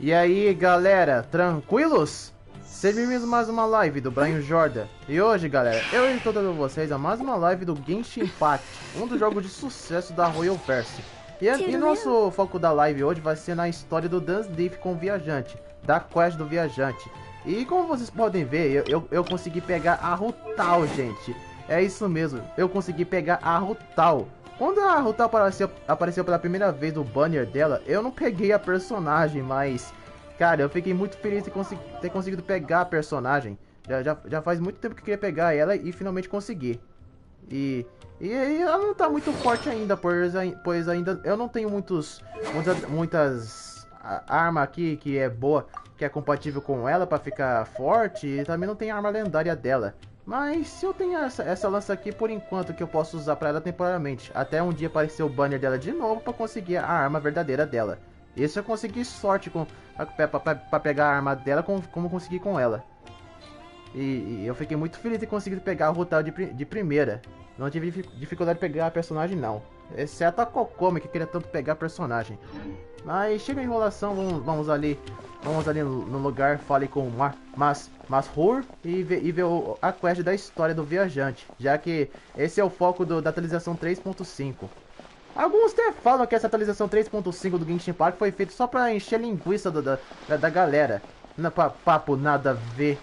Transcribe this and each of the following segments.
E aí galera, tranquilos? Sejam bem-vindos a mais uma live do Brian Jordan. E hoje galera, eu estou dando a vocês a mais uma live do Genshin Impact, um dos jogos de sucesso da Royalverse. E nosso foco da live hoje vai ser na história do Dance Diff com o viajante, da quest do viajante. E como vocês podem ver, eu consegui pegar a Rutal, gente. É isso mesmo, eu consegui pegar a Rutal. Quando a Rutal apareceu pela primeira vez no banner dela, eu não peguei a personagem, mas... cara, eu fiquei muito feliz de ter conseguido pegar a personagem. Já faz muito tempo que eu queria pegar ela e finalmente consegui. E ela não tá muito forte ainda, pois ainda eu não tenho muitas armas aqui que é boa, que é compatível com ela pra ficar forte, e também não tem arma lendária dela. Mas se eu tenho essa lança aqui por enquanto que eu posso usar pra ela temporariamente, até um dia aparecer o banner dela de novo pra conseguir a arma verdadeira dela. Isso eu consegui sorte pra pegar a arma dela como consegui com ela. E eu fiquei muito feliz de conseguir pegar o Rutal de primeira. Não tive dificuldade de pegar a personagem não. Exceto a Kokome que queria tanto pegar a personagem. Mas chega a enrolação, vamos ali no lugar, fale com Mashur e ver a quest da história do viajante. Já que esse é o foco da atualização 3.5. Alguns até falam que essa atualização 3.5 do Genshin Impact foi feita só pra encher a linguiça da galera. Papo nada a ver.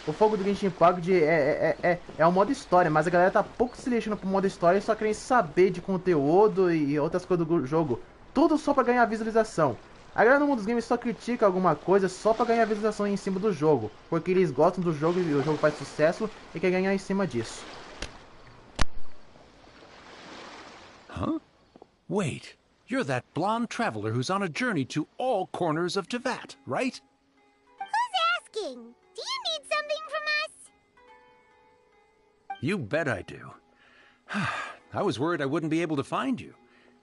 O foco do Genshin Impact é o modo história, mas a galera tá pouco se lixando pro modo história e só querem saber de conteúdo e outras coisas do jogo. Tudo só pra ganhar visualização. A galera no mundo dos games só critica alguma coisa só pra ganhar visualização em cima do jogo, porque eles gostam do jogo e o jogo faz sucesso e quer ganhar em cima disso. Huh? Wait, you're that blonde traveler who's on a journey to all corners of Teyvat, right? Who's asking? Do you need something from us? You bet I do. I was worried I wouldn't be able to find you.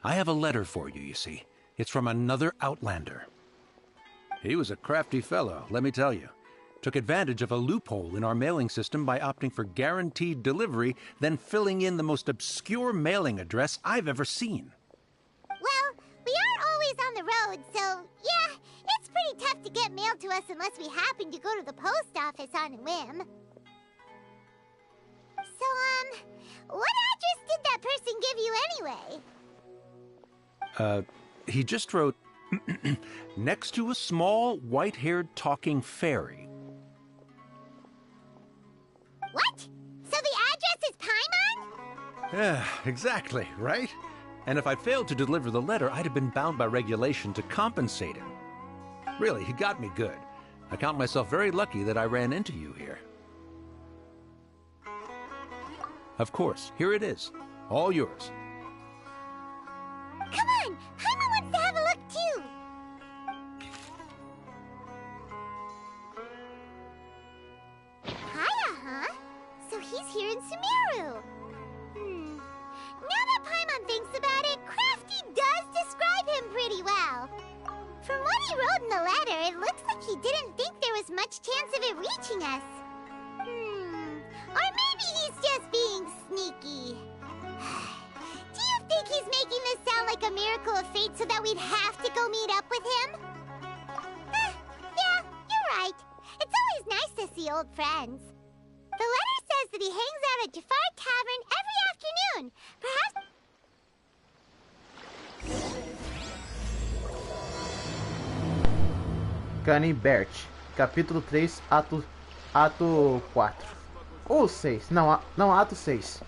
I have a letter for you, you see. It's from another Outlander. He was a crafty fellow, let me tell you. Took advantage of a loophole in our mailing system by opting for guaranteed delivery, then filling in the most obscure mailing address I've ever seen. Well, we aren't always on the road, so yeah, it's pretty tough to get mail to us unless we happen to go to the post office on a whim. So, what address did that person give you anyway? He just wrote, next to a small, white-haired talking fairy. What? So the address is Paimon? Yeah, exactly, right? And if I failed to deliver the letter, I'd have been bound by regulation to compensate him. Really, he got me good. I count myself very lucky that I ran into you here. Of course, here it is. All yours. Come on! Paimon wants to have a look too! Hiya, huh? So he's here in Sumeru. Now that Paimon thinks about it, Crafty does describe him pretty well. From what he wrote in the letter, it looks like he didn't think there was much chance of it reaching us. Or maybe he's just being sneaky. Do you think he's making this sound like a miracle of fate so that we'd have to go meet up with him? Yeah, you're right. It's always nice to see old friends. The letter says that he hangs out at Jafar Tavern every afternoon. Perhaps... Caribert, capítulo 3, ato 4. Ou 6, não, ato 6.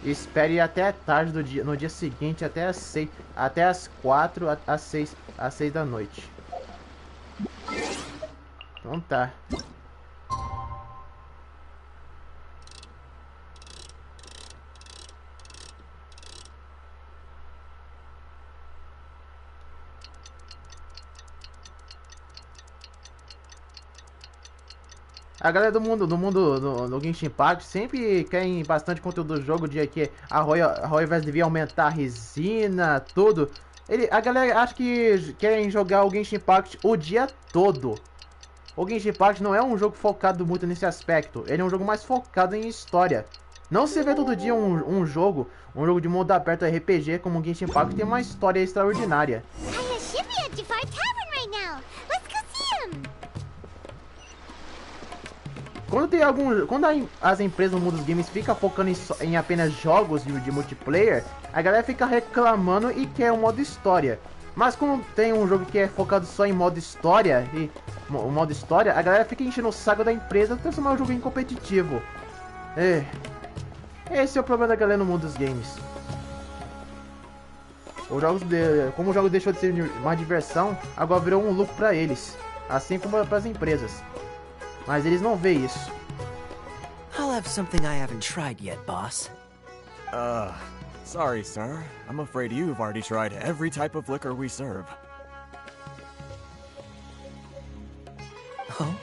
Espere até a tarde no dia seguinte, até as 4 às 6 da noite. Então tá. A galera do Genshin Impact sempre querem bastante conteúdo do jogo, de que a Royalverse devia aumentar a resina, tudo. A galera acha que querem jogar o Genshin Impact o dia todo. O Genshin Impact não é um jogo focado muito nesse aspecto, ele é um jogo mais focado em história. Não se vê todo dia um jogo de mundo aberto RPG como o Genshin Impact tem uma história extraordinária. I should be at Jafar As empresas no mundo dos games ficam focando em apenas jogos de multiplayer, a galera fica reclamando e quer um modo história. Mas quando tem um jogo que é focado só em modo história, a galera fica enchendo o saco da empresa transformar o jogo em competitivo. Esse é o problema da galera no mundo dos games. Como o jogo deixou de ser uma diversão, agora virou um lucro pra eles, assim como para as empresas. Mas eles não veem isso. I'll have something I haven't tried yet, boss. Sorry, sir. I'm afraid you've already tried every type of liquor we serve. Oh?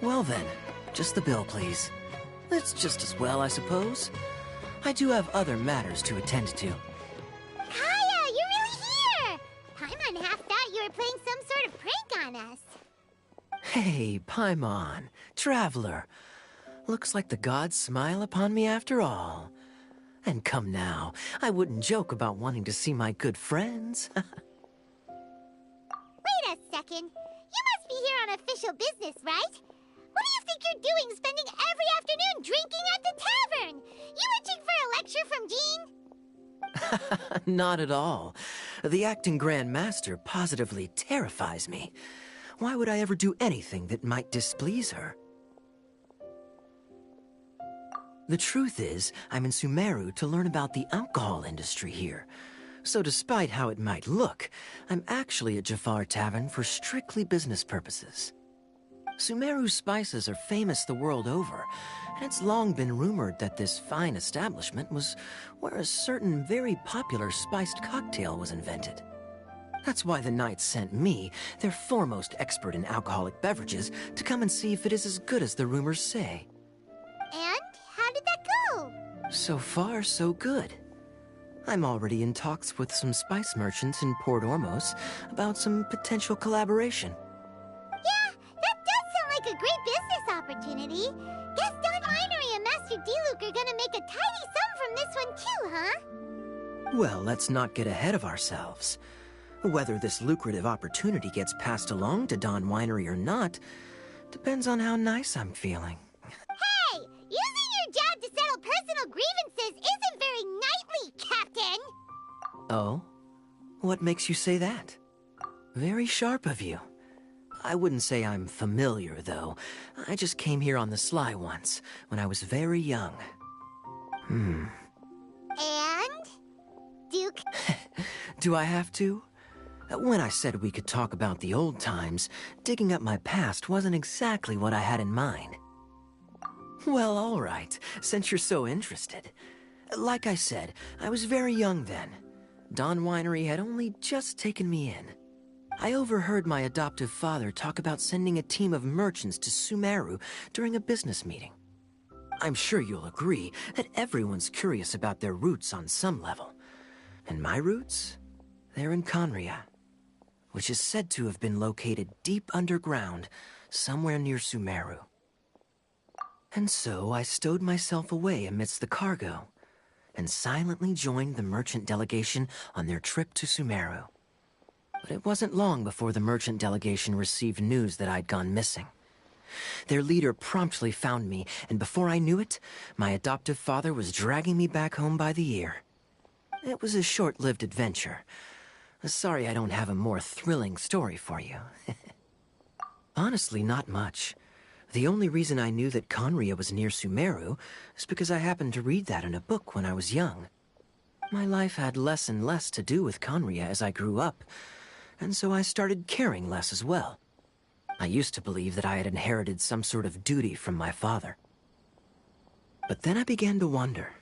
Well then, just the bill, please. That's just as well, I suppose. I do have other matters to attend to. Kaya, you're really here! Paimon half thought you were playing some sort of prank on us. Hey, Paimon, traveler. Looks like the gods smile upon me after all. And come now, I wouldn't joke about wanting to see my good friends. Wait a second. You must be here on official business, right? What do you think you're doing spending every afternoon drinking at the tavern? You itching for a lecture from Jean? Not at all. The acting Grand Master positively terrifies me. Why would I ever do anything that might displease her? The truth is, I'm in Sumeru to learn about the alcohol industry here. So despite how it might look, I'm actually at Jafar Tavern for strictly business purposes. Sumeru spices are famous the world over, and it's long been rumored that this fine establishment was where a certain very popular spiced cocktail was invented. That's why the Knights sent me, their foremost expert in alcoholic beverages, to come and see if it is as good as the rumors say. And? How did that go? So far, so good. I'm already in talks with some spice merchants in Port Ormos about some potential collaboration. Yeah, that does sound like a great business opportunity. Guess Don Winery and Master D-Luke are gonna make a tidy sum from this one too, huh? Well, let's not get ahead of ourselves. Whether this lucrative opportunity gets passed along to Don Winery or not depends on how nice I'm feeling. Hey! Using your job to settle personal grievances isn't very knightly, Captain! Oh? What makes you say that? Very sharp of you. I wouldn't say I'm familiar, though. I just came here on the sly once, when I was very young. And? Duke? Do I have to? When I said we could talk about the old times, digging up my past wasn't exactly what I had in mind. Well, all right, since you're so interested. Like I said, I was very young then. Don Winery had only just taken me in. I overheard my adoptive father talk about sending a team of merchants to Sumeru during a business meeting. I'm sure you'll agree that everyone's curious about their roots on some level. And my roots? They're in Conria, which is said to have been located deep underground, somewhere near Sumeru. And so I stowed myself away amidst the cargo, and silently joined the merchant delegation on their trip to Sumeru. But it wasn't long before the merchant delegation received news that I'd gone missing. Their leader promptly found me, and before I knew it, my adoptive father was dragging me back home by the ear. It was a short-lived adventure. Sorry I don't have a more thrilling story for you. Honestly, not much. The only reason I knew that Conria was near Sumeru is because I happened to read that in a book when I was young. My life had less and less to do with Conria as I grew up, and so I started caring less as well. I used to believe that I had inherited some sort of duty from my father. But then I began to wonder.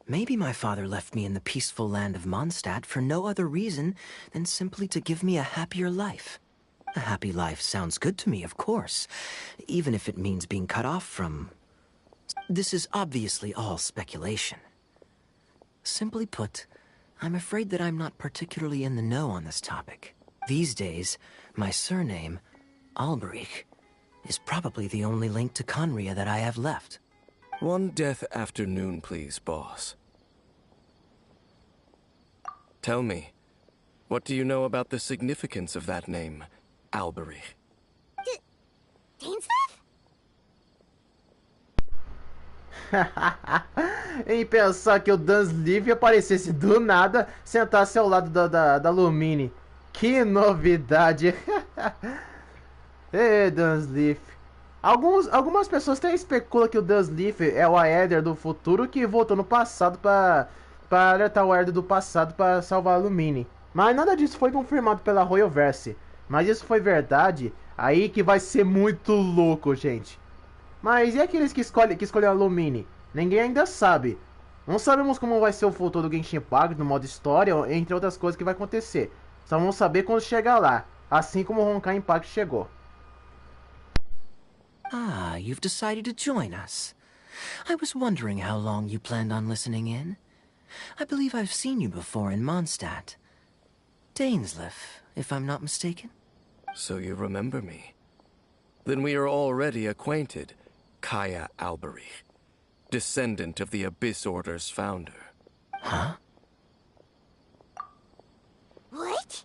Maybe my father left me in the peaceful land of Mondstadt for no other reason than simply to give me a happier life. A happy life sounds good to me, of course, even if it means being cut off from... This is obviously all speculation. Simply put, I'm afraid that I'm not particularly in the know on this topic. These days, my surname, Alberich, is probably the only link to Conria that I have left. One death afternoon, please, boss. Tell me, what do you know about the significance of that name, Alberich? Dainsmith? Em pensar que o Dunsleeve aparecesse do nada, sentasse ao lado da Lumine. Que novidade! Ê, Dunsleeve. Algumas pessoas até especulam que o Dunsleeve é o Aether do futuro que voltou no passado para alertar o Aether do passado para salvar a Lumine. Mas nada disso foi confirmado pela Royalverse. Mas isso foi verdade, aí que vai ser muito louco, gente. Mas e aqueles que escolhem a Lumine? Ninguém ainda sabe. Não sabemos como vai ser o futuro do Genshin Impact no modo história, entre outras coisas que vai acontecer. Só vamos saber quando chegar lá, assim como o Honkai Impact chegou. Ah, you've decided to join us. I was wondering how long you planned on listening in. I believe I've seen you before in Mondstadt. Dainsleif, if I'm not mistaken. So you remember me. Then we are already acquainted, Kaya Alberich, descendant of the Abyss Order's founder. Huh? What?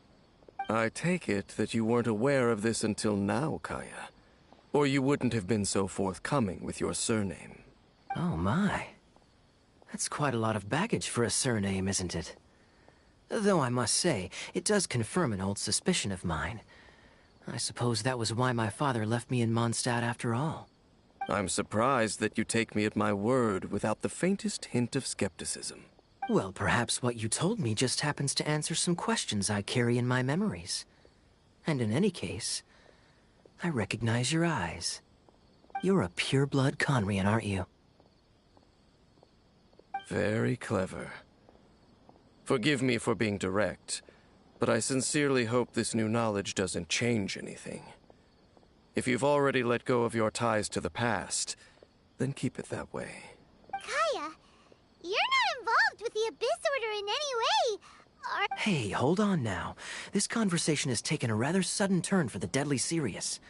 I take it that you weren't aware of this until now, Kaya. Or you wouldn't have been so forthcoming with your surname. Oh my. That's quite a lot of baggage for a surname, isn't it? Though I must say, it does confirm an old suspicion of mine. I suppose that was why my father left me in Mondstadt after all. I'm surprised that you take me at my word without the faintest hint of skepticism. Well, perhaps what you told me just happens to answer some questions I carry in my memories. And in any case, I recognize your eyes. You're a pure-blood Conrian, aren't you? Very clever. Forgive me for being direct, but I sincerely hope this new knowledge doesn't change anything. If you've already let go of your ties to the past, then keep it that way. Kaya, you're not involved with the Abyss Order in any way. Hey, hold on now. This conversation has taken a rather sudden turn for the deadly serious.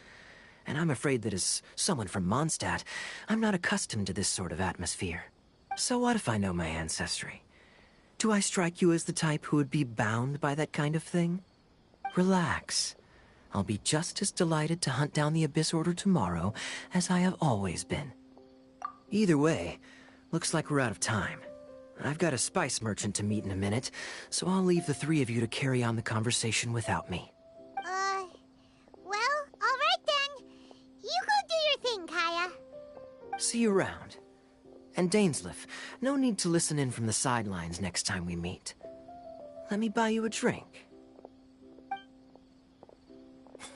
And I'm afraid that as someone from Mondstadt, I'm not accustomed to this sort of atmosphere. So what if I know my ancestry? Do I strike you as the type who would be bound by that kind of thing? Relax. I'll be just as delighted to hunt down the Abyss Order tomorrow as I have always been. Either way, looks like we're out of time. I've got a spice merchant to meet in a minute, so I'll leave the three of you to carry on the conversation without me. Well, all right then. You go do your thing, Kaya. See you around. And Dainsleif, no need to listen in from the sidelines next time we meet. Let me buy you a drink.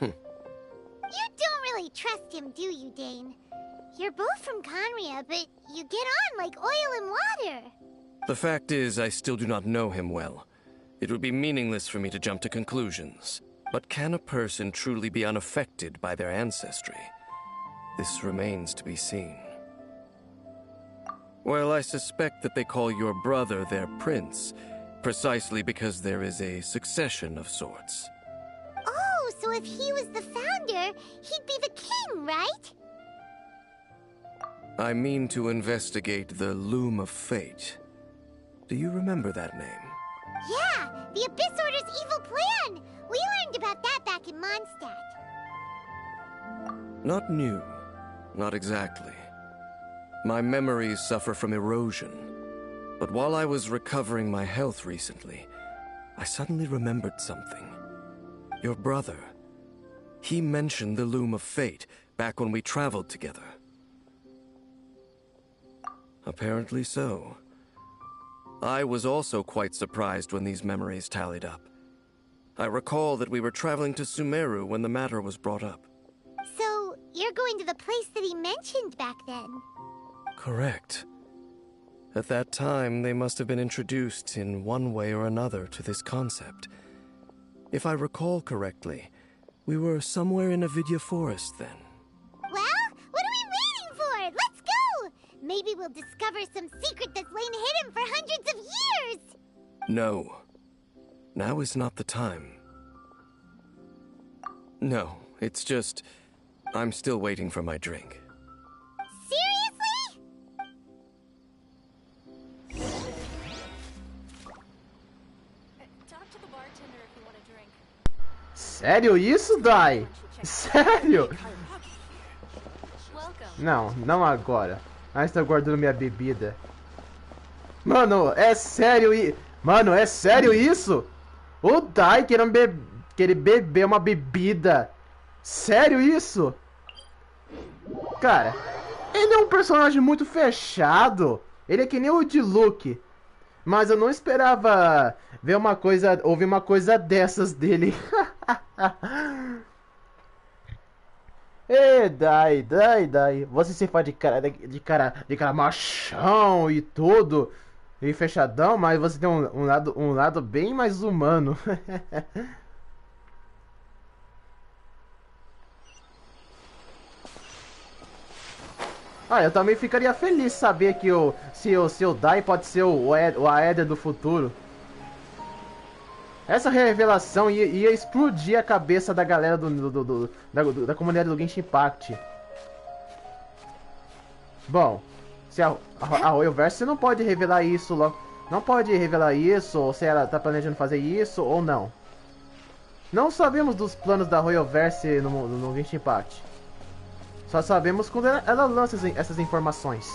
You don't really trust him, do you, Dane? You're both from Conria, but you get on like oil and water. The fact is, I still do not know him well. It would be meaningless for me to jump to conclusions. But can a person truly be unaffected by their ancestry? This remains to be seen. Well, I suspect that they call your brother their prince, precisely because there is a succession of sorts. Oh, so if he was the founder, he'd be the king, right? I mean to investigate the Loom of Fate. Do you remember that name? Yeah, the Abyss Order's evil plan! We learned about that back in Mondstadt. Not new. Not exactly. My memories suffer from erosion. But while I was recovering my health recently, I suddenly remembered something. Your brother. He mentioned the Loom of Fate back when we traveled together. Apparently so. I was also quite surprised when these memories tallied up. I recall that we were traveling to Sumeru when the matter was brought up. So, you're going to the place that he mentioned back then? Correct. At that time, they must have been introduced in one way or another to this concept. If I recall correctly, we were somewhere in a Vidya forest then. Well, what are we waiting for? Let's go! Maybe we'll discover some secret that's lain hidden for hundreds of years! No. Now is not the time. No, it's just... I'm still waiting for my drink. Seriously? Talk to the bartender if you want a drink. Sério isso, Dai? Sério? Welcome. Não, não agora. Ah, estou guardando minha bebida. Mano, é sério Mano, é sério isso? O Dai querer beber uma bebida. Sério isso? Cara, ele é um personagem muito fechado. Ele é que nem o de Luke. Mas eu não esperava ouvir uma coisa dessas dele. Ê, Dai. Você se faz de cara machão e tudo. E fechadão, mas você tem um lado bem mais humano. Ah, eu também ficaria feliz saber que se o seu Dai pode ser o Aether do futuro. Essa revelação ia explodir a cabeça da galera da comunidade do Genshin Impact. Bom, se a Royalverse não pode revelar isso logo. Não pode revelar isso, ou se ela tá planejando fazer isso ou não. Não sabemos dos planos da Royalverse no Genshin Impact. Só sabemos quando ela lança essas informações.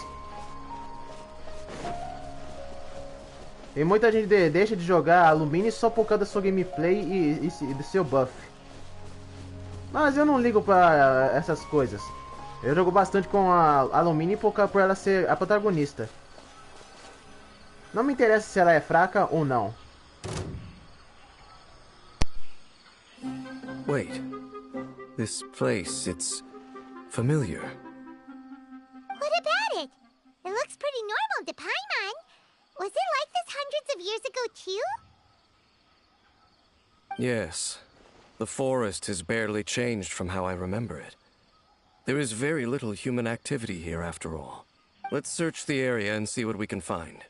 E muita gente deixa de jogar Alumine só por causa da sua gameplay e do seu buff. Mas eu não ligo pra essas coisas. Eu jogo bastante com a Alumine por ela ser a protagonista. Não me interessa se ela é fraca ou não. Wait. This place, it's familiar. What about it? It looks pretty normal to Paimon. Was it like this hundreds of years ago, too? Yes. The forest has barely changed from how I remember it. There is very little human activity here after all. Let's search the area and see what we can find.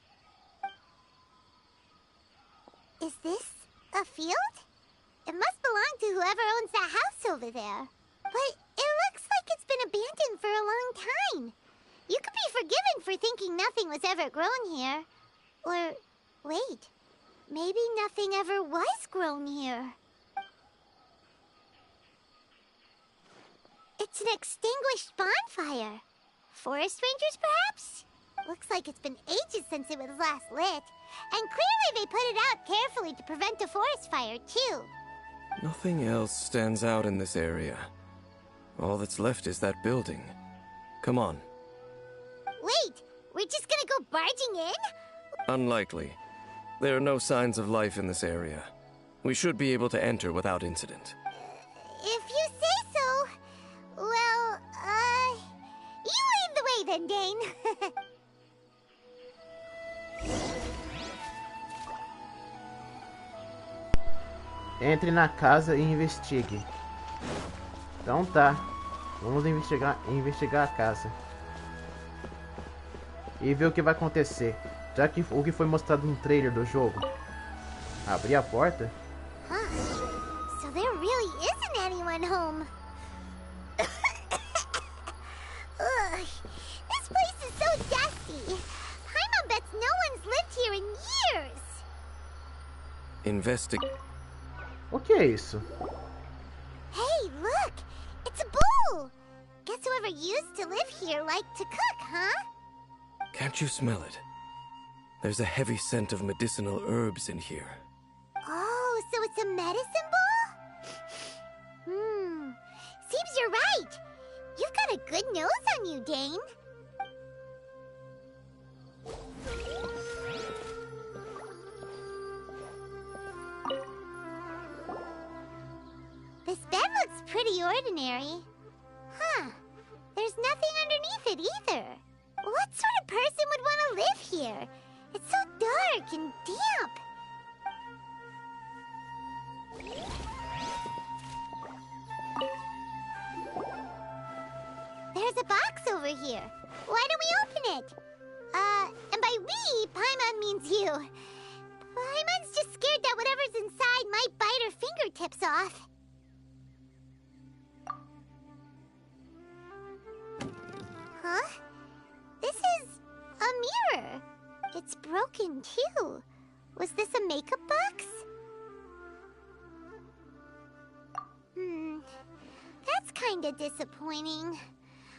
Is this a field? It must belong to whoever owns that house over there. But it looks like it's been abandoned for a long time. You could be forgiven for thinking nothing was ever grown here. Or, wait, maybe nothing ever was grown here. It's an extinguished bonfire. Forest rangers, perhaps? Looks like it's been ages since it was last lit. And clearly they put it out carefully to prevent a forest fire, too. Nothing else stands out in this area. All that's left is that building. Come on. Wait, we're just gonna go barging in? Unlikely. There are no signs of life in this area. We should be able to enter without incident. If you say so. Well, you lead the way then, Dane. Entre na casa e investigue. Então tá. Vamos investigar a casa. E ver o que vai acontecer. Já que o que foi mostrado no trailer do jogo. Abrir a porta? Huh. So there really isn't anyone home. Ugh, this place is so dusty. Paimon bets no one's lived here in years. O que é isso? Hey, look! It's a bull! Guess whoever used to live here liked to cook, huh? Can't you smell it? There's a heavy scent of medicinal herbs in here. Oh, so it's a medicine bull? Seems you're right. You've got a good nose on you, Dane. This bed looks pretty ordinary. Huh. There's nothing underneath it either. What sort of person would want to live here? It's so dark and damp. There's a box over here. Why don't we open it? And by we, Paimon means you. Paimon's just scared that whatever's inside might bite her fingertips off. Huh? This is a mirror. It's broken, too. Was this a makeup box? That's kinda disappointing.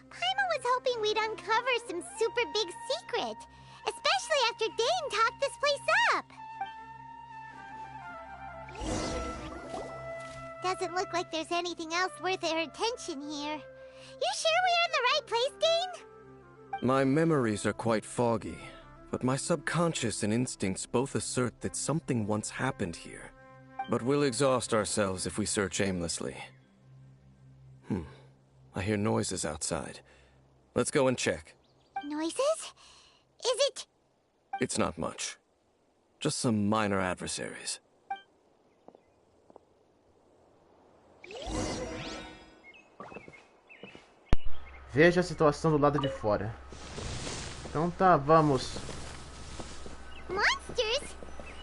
Paimon was hoping we'd uncover some super big secret. Especially after Dane talked this place up. Doesn't look like there's anything else worth our attention here. You sure we're in the right place, Dane? My memories are quite foggy, but my subconscious and instincts both assert that something once happened here. But we'll exhaust ourselves if we search aimlessly. I hear noises outside. Let's go and check. Noises? Is it? It's not much. Just some minor adversaries. Veja a situação do lado de fora. Então tá, vamos. Monsters?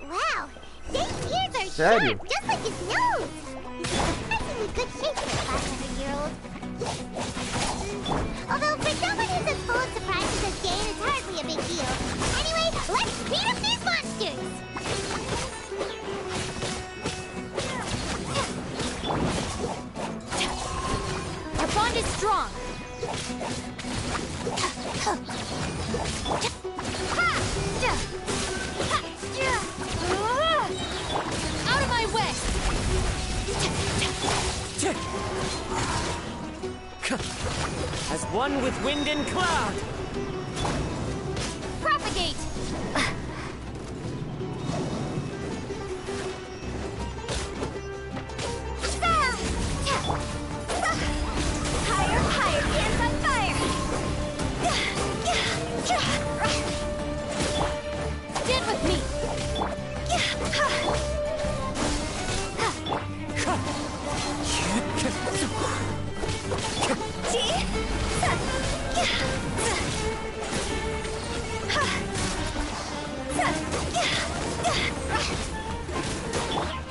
Wow, Dane's ears are Sério? sharp, just like his nose. He's in surprisingly good shape for a 500-year-old. Although for someone who's as full of surprises as Dane, it's hardly a big deal. Anyway, let's beat up these monsters! Our bond is strong. Out of my way! As one with wind and cloud! Propagate! Higher, higher, hands on fire! Stand with me!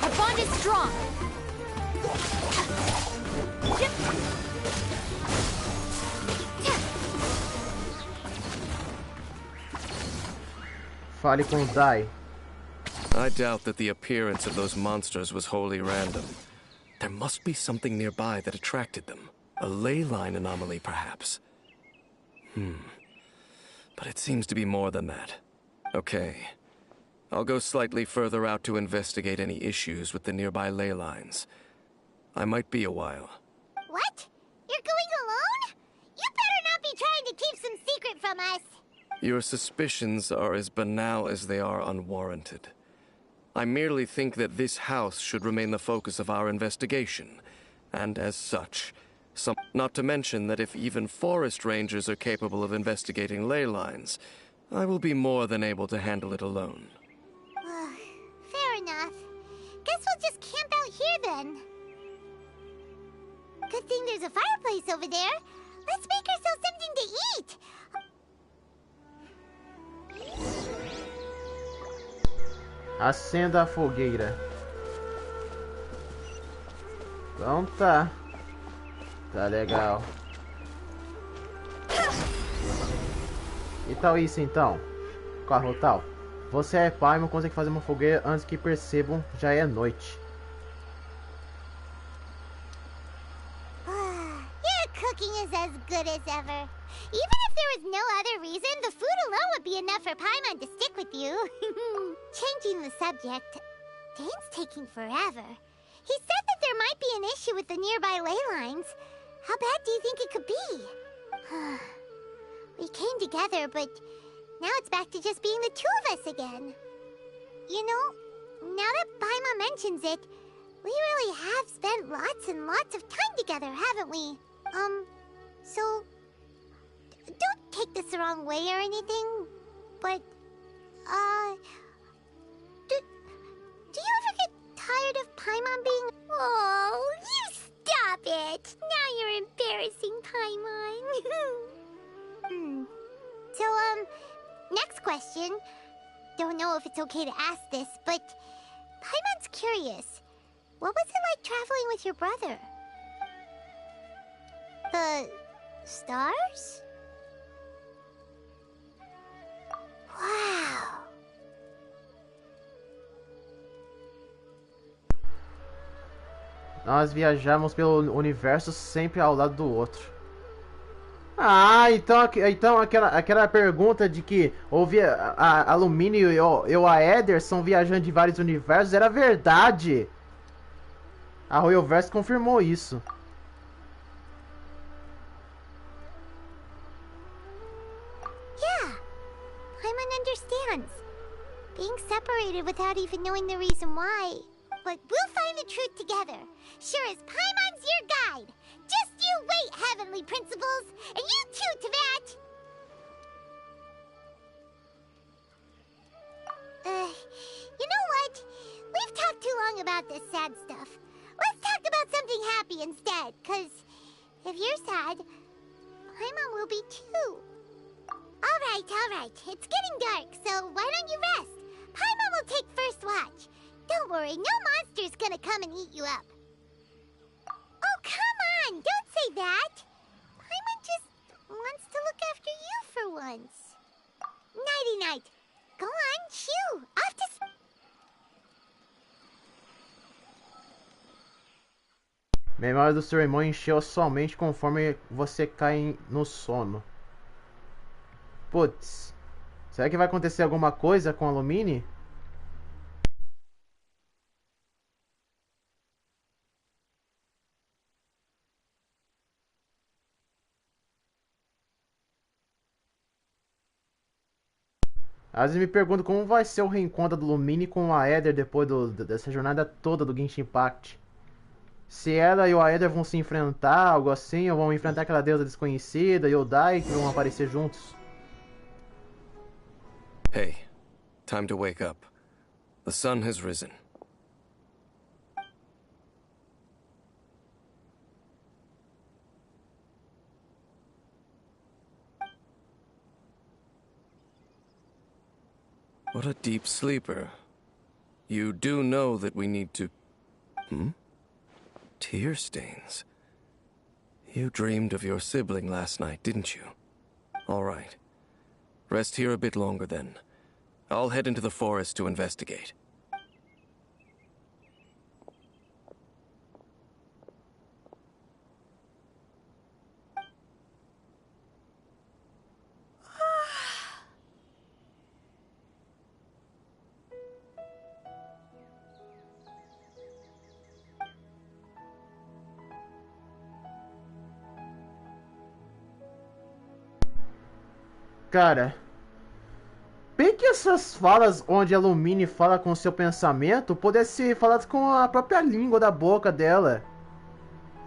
Our bond is strong! Fale com o Dai. I doubt that the appearance of those monsters was wholly random. There must be something nearby that attracted them. A ley line anomaly, perhaps. But it seems to be more than that. Okay. I'll go slightly further out to investigate any issues with the nearby ley lines. I might be a while. What? You're going alone? You better not be trying to keep some secret from us. Your suspicions are as banal as they are unwarranted. I merely think that this house should remain the focus of our investigation, and as such, not to mention that if even forest rangers are capable of investigating ley lines, I will be more than able to handle it alone. Fair enough. Guess we'll just camp out here then. Good thing there's a fireplace over there. Let's make ourselves something to eat. Acenda a fogueira. Então tá. Tá legal. E tal isso então? Carro tal. Você é pai, mas consegue fazer uma fogueira antes que percebam já é noite. Your cooking is as good as ever. Even if there was no other reason, the food alone would be enough for Paimon to stick with you. Changing the subject, Dane's taking forever. He said that there might be an issue with the nearby ley lines. How bad do you think it could be? We came together, but now it's back to just being the two of us again. You know, now that Paimon mentions it, we really have spent lots and lots of time together, haven't we? So, don't take this the wrong way or anything, but, do you ever get tired of Paimon being... Oh, you stop it! Now you're embarrassing Paimon. So, next question. Don't know if it's okay to ask this, but Paimon's curious. What was it like traveling with your brother? The stars? Wow. Nós viajamos pelo universo sempre ao lado do outro. Ah, então aquela pergunta de que houve a Alumínio e o Aether são viajantes de vários universos era verdade. A Royalverse confirmou isso. Yeah, Paimon understands. Being separated without even knowing the reason why. But we'll find the truth together. Sure as Paimon's your guide. Just you wait, Heavenly Principles! And you too, Teyvat! You know what? We've talked too long about this sad stuff. Let's talk about something happy instead, 'cause if you're sad, Paimon will be too. Alright. It's getting dark, so why don't you rest? Paimon will take first watch. Don't worry, no monster's gonna come and eat you up. Oh, come on! Don't say that! Paimon just wants to look after you for once. Nighty-night. Go on, chew. Off to... Memória do seu irmão encheu somente conforme você cai no sono. Putz. Será que vai acontecer alguma coisa com a Lumine? Às vezes me pergunto como vai ser o reencontro do Lumine com o Aether depois dessa jornada toda do Genshin Impact. Se ela e o Aether vão se enfrentar, algo assim, ou vão enfrentar aquela deusa desconhecida e o Dai, que vão aparecer juntos. Hey, time to wake up. The sun has risen. What a deep sleeper. You do know that we need to... Tear stains. You dreamed of your sibling last night, didn't you? All right. Rest here a bit longer then. I'll head into the forest to investigate. Cara, bem que essas falas onde a Lumine fala com o seu pensamento pudessem ser faladas com a própria língua da boca dela.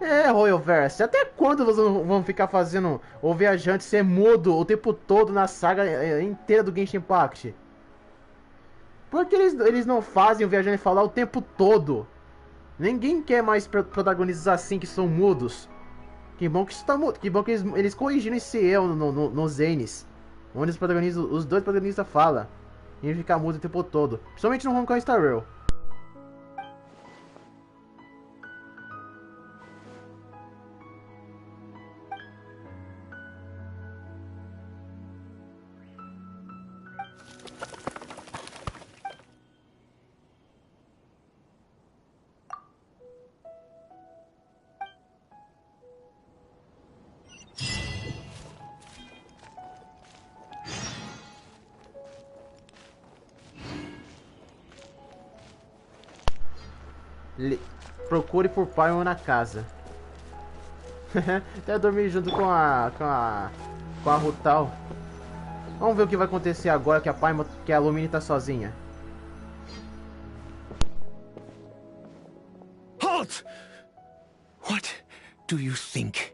É, Royalverse, até quando vão ficar fazendo o viajante ser mudo o tempo todo na saga inteira do Genshin Impact? Por que eles não fazem o viajante falar o tempo todo? Ninguém quer mais protagonistas assim que são mudos. Que bom que isso tá mudo, que bom que eles corrigiram esse erro nos Zenes. Onde os dois protagonistas falam. E ele fica mudo o tempo todo. Principalmente no Hong Kong Star Rail. Procure por Paimon na casa. Até dormir junto com a Rutal. Vamos ver o que vai acontecer agora que a Lumine tá sozinha. Halt! What do you think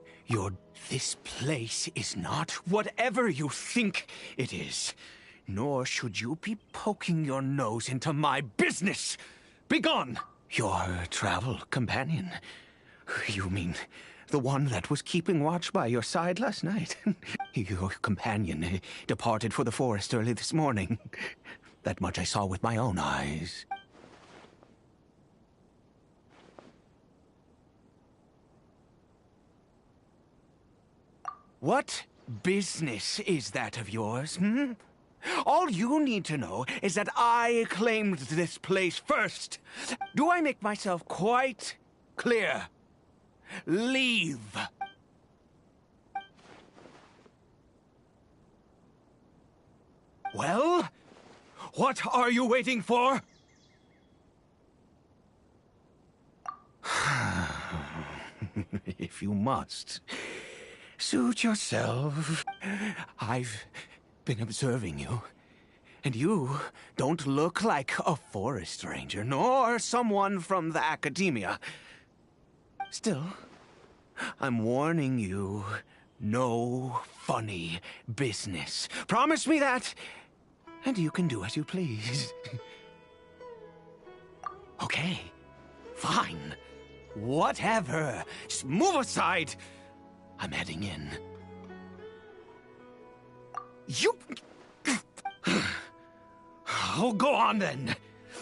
this place is not whatever you think it is. Nor should you be poking your nose into my business. Begone! Your travel companion? You mean the one that was keeping watch by your side last night? Your companion departed for the forest early this morning. That much I saw with my own eyes. What business is that of yours, hmm? All you need to know is that I claimed this place first. Do I make myself quite clear? Leave. Well, what are you waiting for? If you must, suit yourself. I've been observing you, and you don't look like a forest ranger, nor someone from the academia. Still, I'm warning you, no funny business. Promise me that, and you can do as you please. Okay, fine. Whatever. Just move aside. I'm heading in. You... Oh, go on then.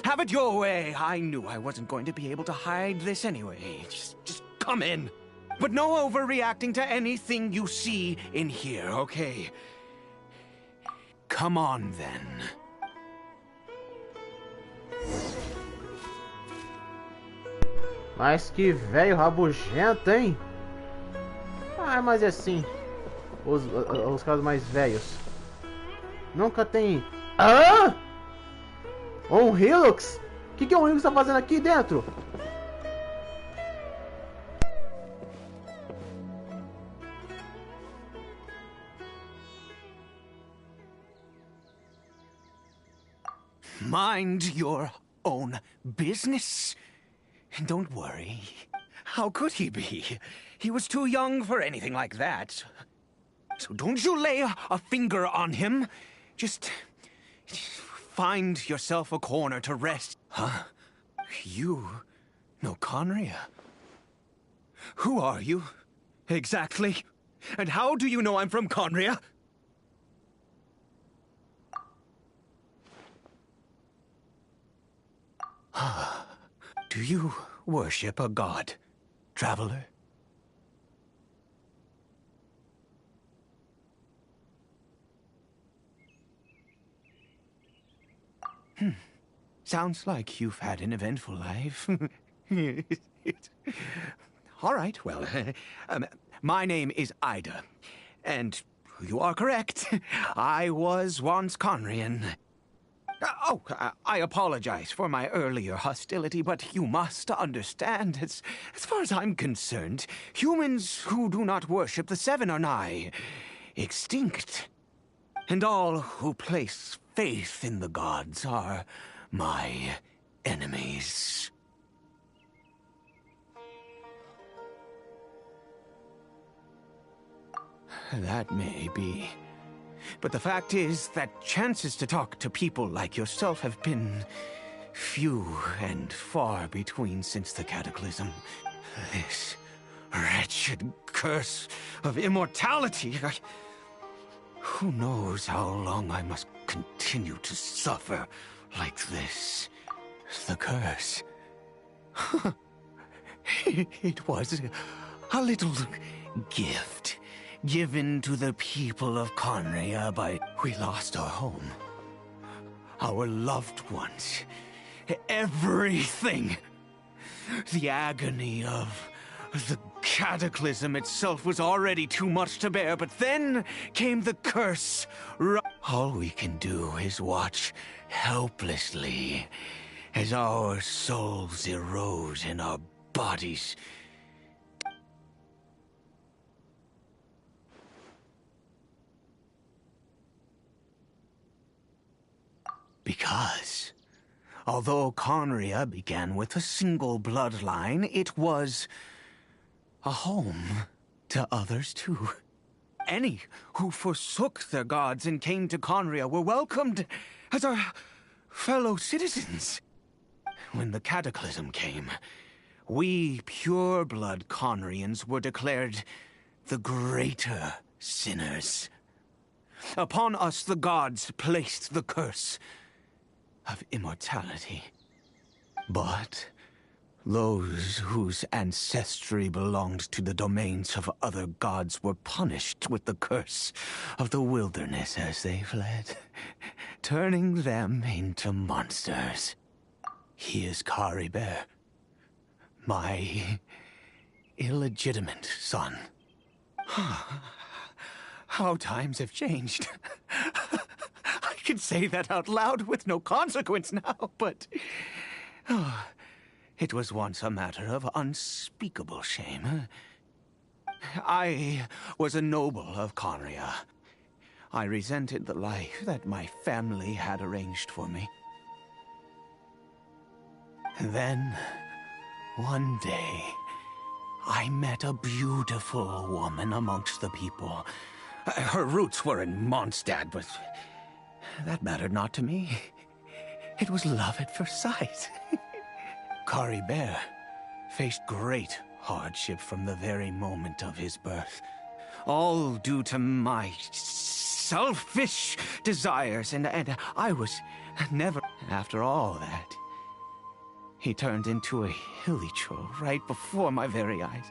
Have it your way. I knew I wasn't going to be able to hide this anyway. Just come in. But no overreacting to anything you see in here, okay? Come on then. Mas que velho rabugento, hein? Ah, mas é assim. Os caras mais velhos. Nunca tem... Ah! Um Hilux? O que um Hilux tá fazendo aqui dentro? Mind your own business. Don't worry. How could he be? He was too young for anything like that. So don't you lay a finger on him. Just find yourself a corner to rest. Huh? You know Conria? Who are you, exactly? And how do you know I'm from Conria? Do you worship a god, traveler? Sounds like you've had an eventful life. All right, well, my name is Ida, and you are correct. I was once Conrian. I apologize for my earlier hostility, but you must understand, as far as I'm concerned, humans who do not worship the Seven are nigh extinct. And all who place faith in the gods are my enemies. That may be. But the fact is that chances to talk to people like yourself have been few and far between since the Cataclysm. This wretched curse of immortality. Who knows how long I must continue to suffer like this? The curse. It was a little gift given to the people of Conria by... We lost our home, our loved ones, everything. The agony of the cataclysm itself was already too much to bear, but then came the curse. All we can do is watch helplessly as our souls erode and our bodies... Because, although Conria began with a single bloodline, it was a home to others too. Any who forsook their gods and came to Conria were welcomed as our fellow citizens. When the Cataclysm came, we pure-blood Conrians were declared the greater sinners. Upon us the gods placed the curse of immortality. But those whose ancestry belonged to the domains of other gods were punished with the curse of the wilderness as they fled, turning them into monsters. He is Caribert, my illegitimate son. How times have changed. can say that out loud with no consequence now, but... oh, it was once a matter of unspeakable shame. I was a noble of Conria. I resented the life that my family had arranged for me. Then, one day, I met a beautiful woman amongst the people. Her roots were in Mondstadt, but that mattered not to me. It was love at first sight. Caribert faced great hardship from the very moment of his birth. All due to my selfish desires, and I was never... After all that, he turned into a hilly troll right before my very eyes.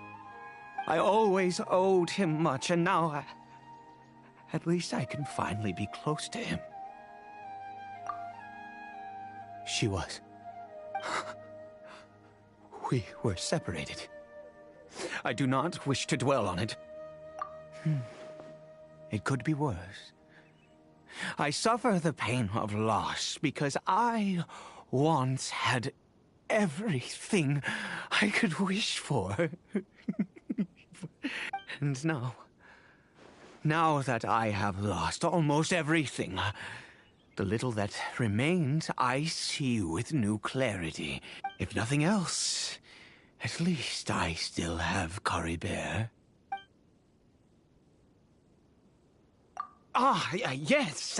I always owed him much, and now at least I can finally be close to him. She was. We were separated. I do not wish to dwell on it. It could be worse. I suffer the pain of loss because I once had everything I could wish for. And now that I have lost almost everything, the little that remains I see with new clarity. If nothing else, at least I still have Caribert. Yes,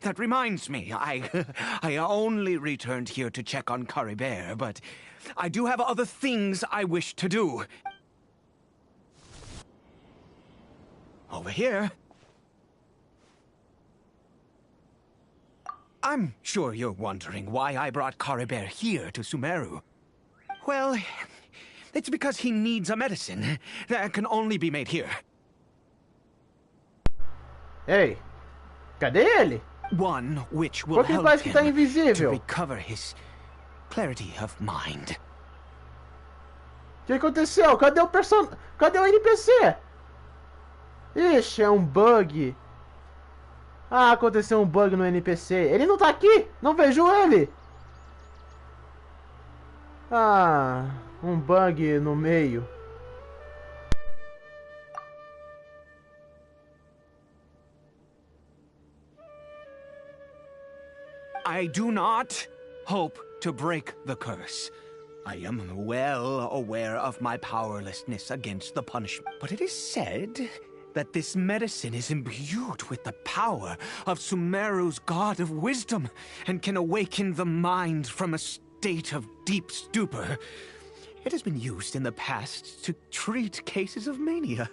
that reminds me. I only returned here to check on Caribert, but I do have other things I wish to do. Over here. I'm sure you're wondering why I brought Caribert here to Sumeru. Well, it's because he needs a medicine that can only be made here. Ei, cadê ele? One which will Por que help parece que tá him to invisível? recover his clarity of mind. O que aconteceu? Cadê o Cadê o NPC? Ixi, é um bug. Ah, aconteceu um bug no NPC. Ele não tá aqui! Não vejo ele! Ah, um bug no meio. I do not hope to break the curse. I am well aware of my powerlessness against the punishment. But it is said that this medicine is imbued with the power of Sumeru's god of wisdom and can awaken the mind from a state of deep stupor. It has been used in the past to treat cases of mania.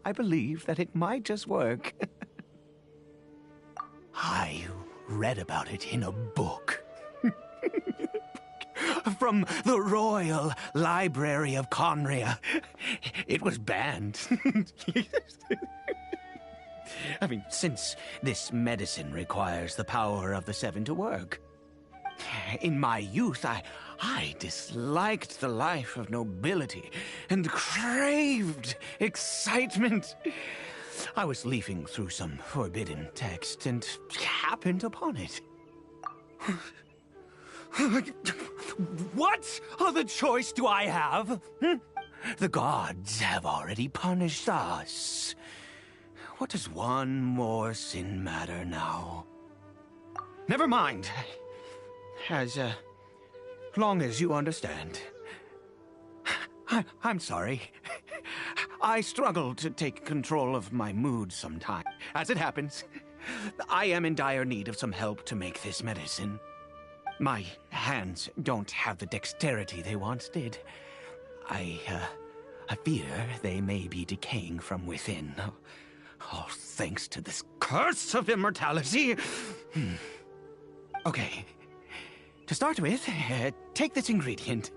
I believe that it might just work. I read about it in a book. From the Royal Library of Conria. It was banned. I mean, since this medicine requires the power of the Seven to work. In my youth, I disliked the life of nobility and craved excitement. I was leafing through some forbidden text and happened upon it. What other choice do I have? The gods have already punished us. What does one more sin matter now? Never mind. As long as you understand. I'm sorry. I struggle to take control of my mood sometimes. As it happens, I am in dire need of some help to make this medicine. My hands don't have the dexterity they once did. I fear they may be decaying from within. All thanks to this curse of immortality. Okay. To start with, take this ingredient.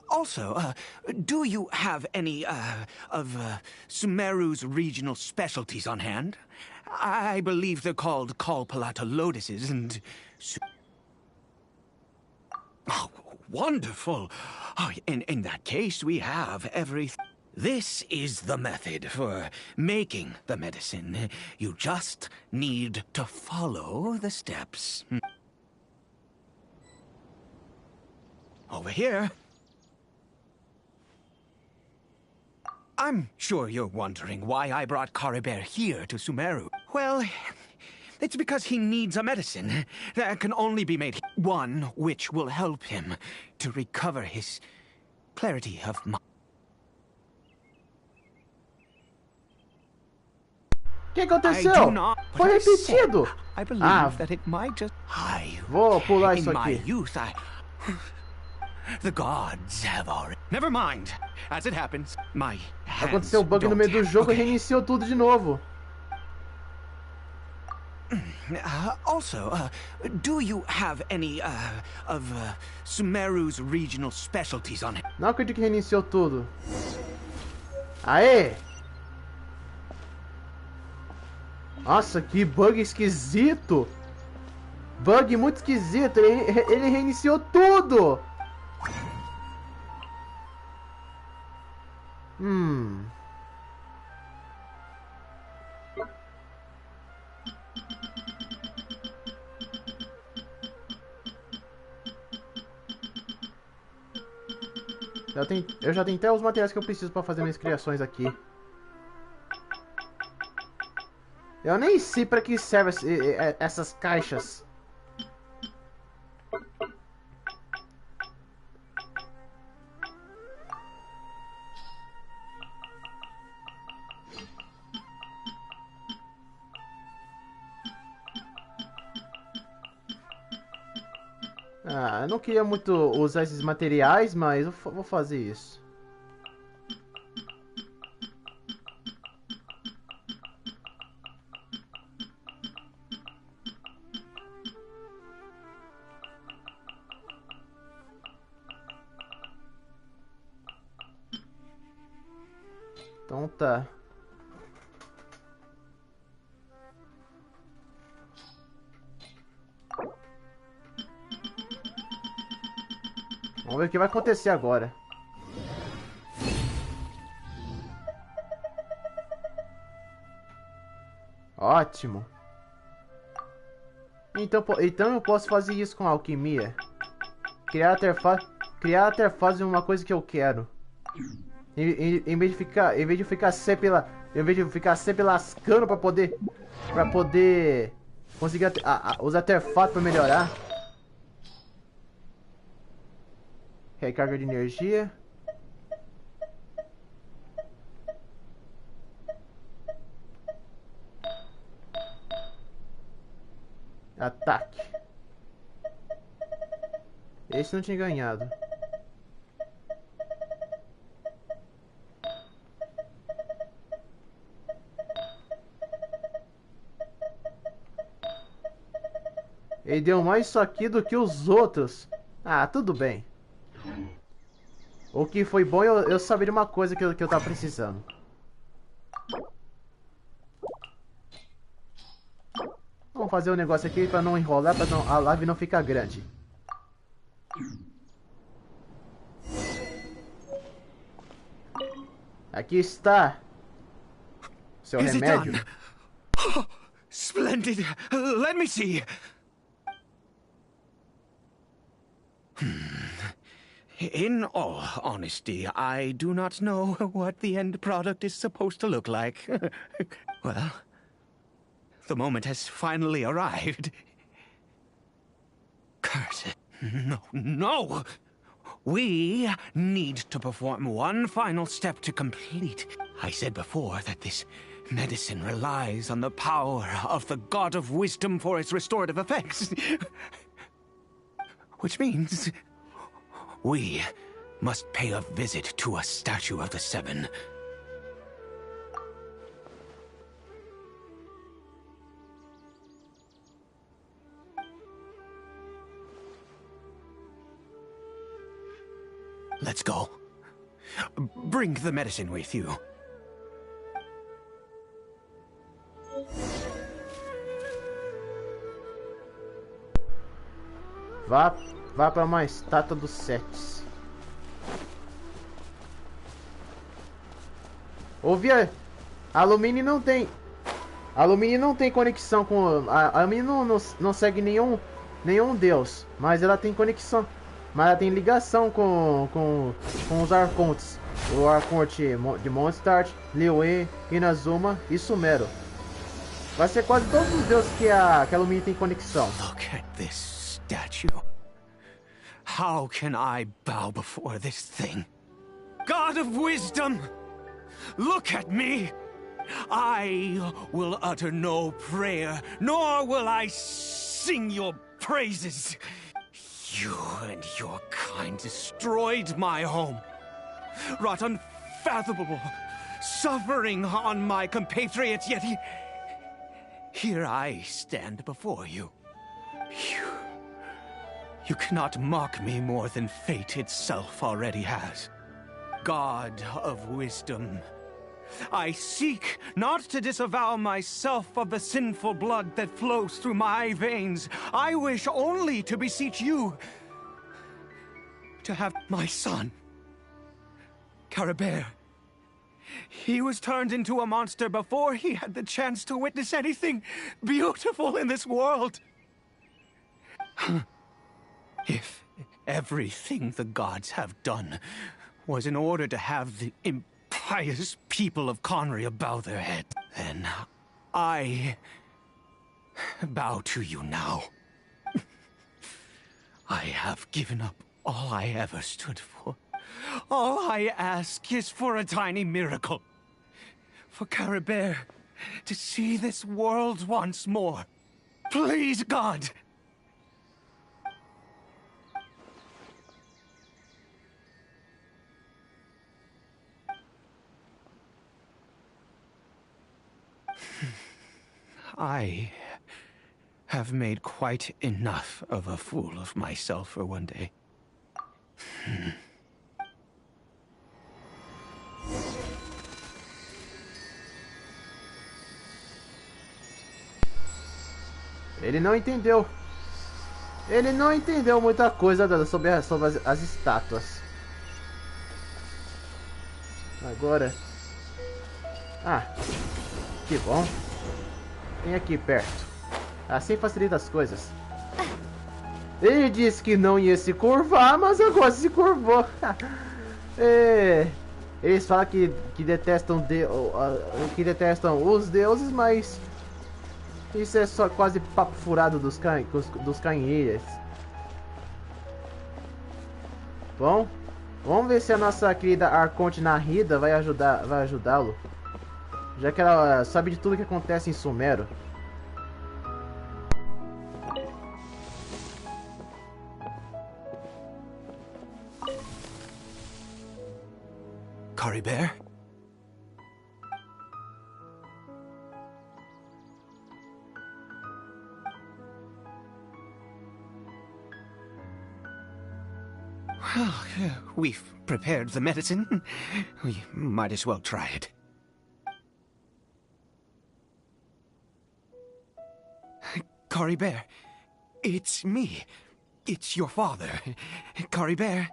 Also, do you have any, of Sumeru's regional specialties on hand? I believe they're called Call Palata lotuses and... Oh, wonderful. Oh, in that case, we have everything. This is the method for making the medicine. You just need to follow the steps. Over here. I'm sure you're wondering why I brought Caribert here to Sumeru. Well, it's because he needs a medicine that can only be made one which will help him to recover his clarity of mind. O que aconteceu? Foi repetido. I believe that it might just... Vou pular isso In my aqui. youth, the gods have already... Never mind. As it happens, my hands Aconteceu um bug no meio do jogo e Okay. reiniciou tudo de novo. Also, do you have any, of Sumeru's regional specialties on it? Não acredito que reiniciou tudo. Aê! Nossa, que bug esquisito! Bug muito esquisito, ele reiniciou tudo! Eu já tenho até os materiais que eu preciso para fazer minhas criações aqui. Eu nem sei para que servem essas caixas. Ah, eu não queria muito usar esses materiais, mas eu vou fazer isso. Então tá. Vamos ver o que vai acontecer agora. Ótimo. Então eu posso fazer isso com alquimia. Criar artefatos é uma coisa que eu quero. Em vez de ficar sempre lascando para poder conseguir os artefatos para melhorar. Recarga de energia. Ataque. Esse não tinha ganhado. Ele deu mais isso aqui do que os outros. Ah, tudo bem. O que foi bom, eu sabia de uma coisa que eu tava precisando. Vamos fazer um negócio aqui pra não enrolar, pra a live não ficar grande. Aqui está seu remédio. Oh, splendid. Let me see. In all honesty, I do not know what the end product is supposed to look like. Well, the moment has finally arrived. Curse it. No! We need to perform one final step to complete. I said before that this medicine relies on the power of the God of Wisdom for its restorative effects. Which means we must pay a visit to a statue of the Seven. Let's go. Bring the medicine with you. Vá Vá para uma estátua dos Setes. Ouvia, Alumínio não tem. Alumínio não tem conexão com. A Alumínio não segue nenhum deus, mas ela tem conexão. Mas ela tem ligação com os Arcontes. O Arconte de Mondstadt, Liyue, Inazuma e Sumero. Vai ser quase todos os deuses que a Alumínio tem conexão. Look at this statue. How can I bow before this thing? God of wisdom, look at me. I will utter no prayer, nor will I sing your praises. You and your kind destroyed my home, wrought unfathomable suffering on my compatriots, yet here I stand before you. You cannot mock me more than fate itself already has. God of wisdom, I seek not to disavow myself of the sinful blood that flows through my veins. I wish only to beseech you to have my son, Caribert. He was turned into a monster before he had the chance to witness anything beautiful in this world. If everything the gods have done was in order to have the impious people of Conria bow their head, then I bow to you now. I have given up all I ever stood for. All I ask is for a tiny miracle. For Caribert to see this world once more. Please, God! I have made quite enough of a fool of myself for one day. Ele não entendeu. Ele não entendeu muita coisa sobre as estátuas. Agora. Ah, que bom. Vem aqui perto. Assim facilita as coisas. Ele disse que não ia se curvar, mas agora se curvou. Eles falam que detestam os deuses, mas isso é só quase papo furado dos canheiros. Bom, vamos ver se a nossa querida Arconte Narrida vai ajudá-lo. Já que ela sabe de tudo que acontece em Sumero. Caribert? Well, we've prepared the medicine. We might as well try it. Caribert, it's me. It's your father. Caribert.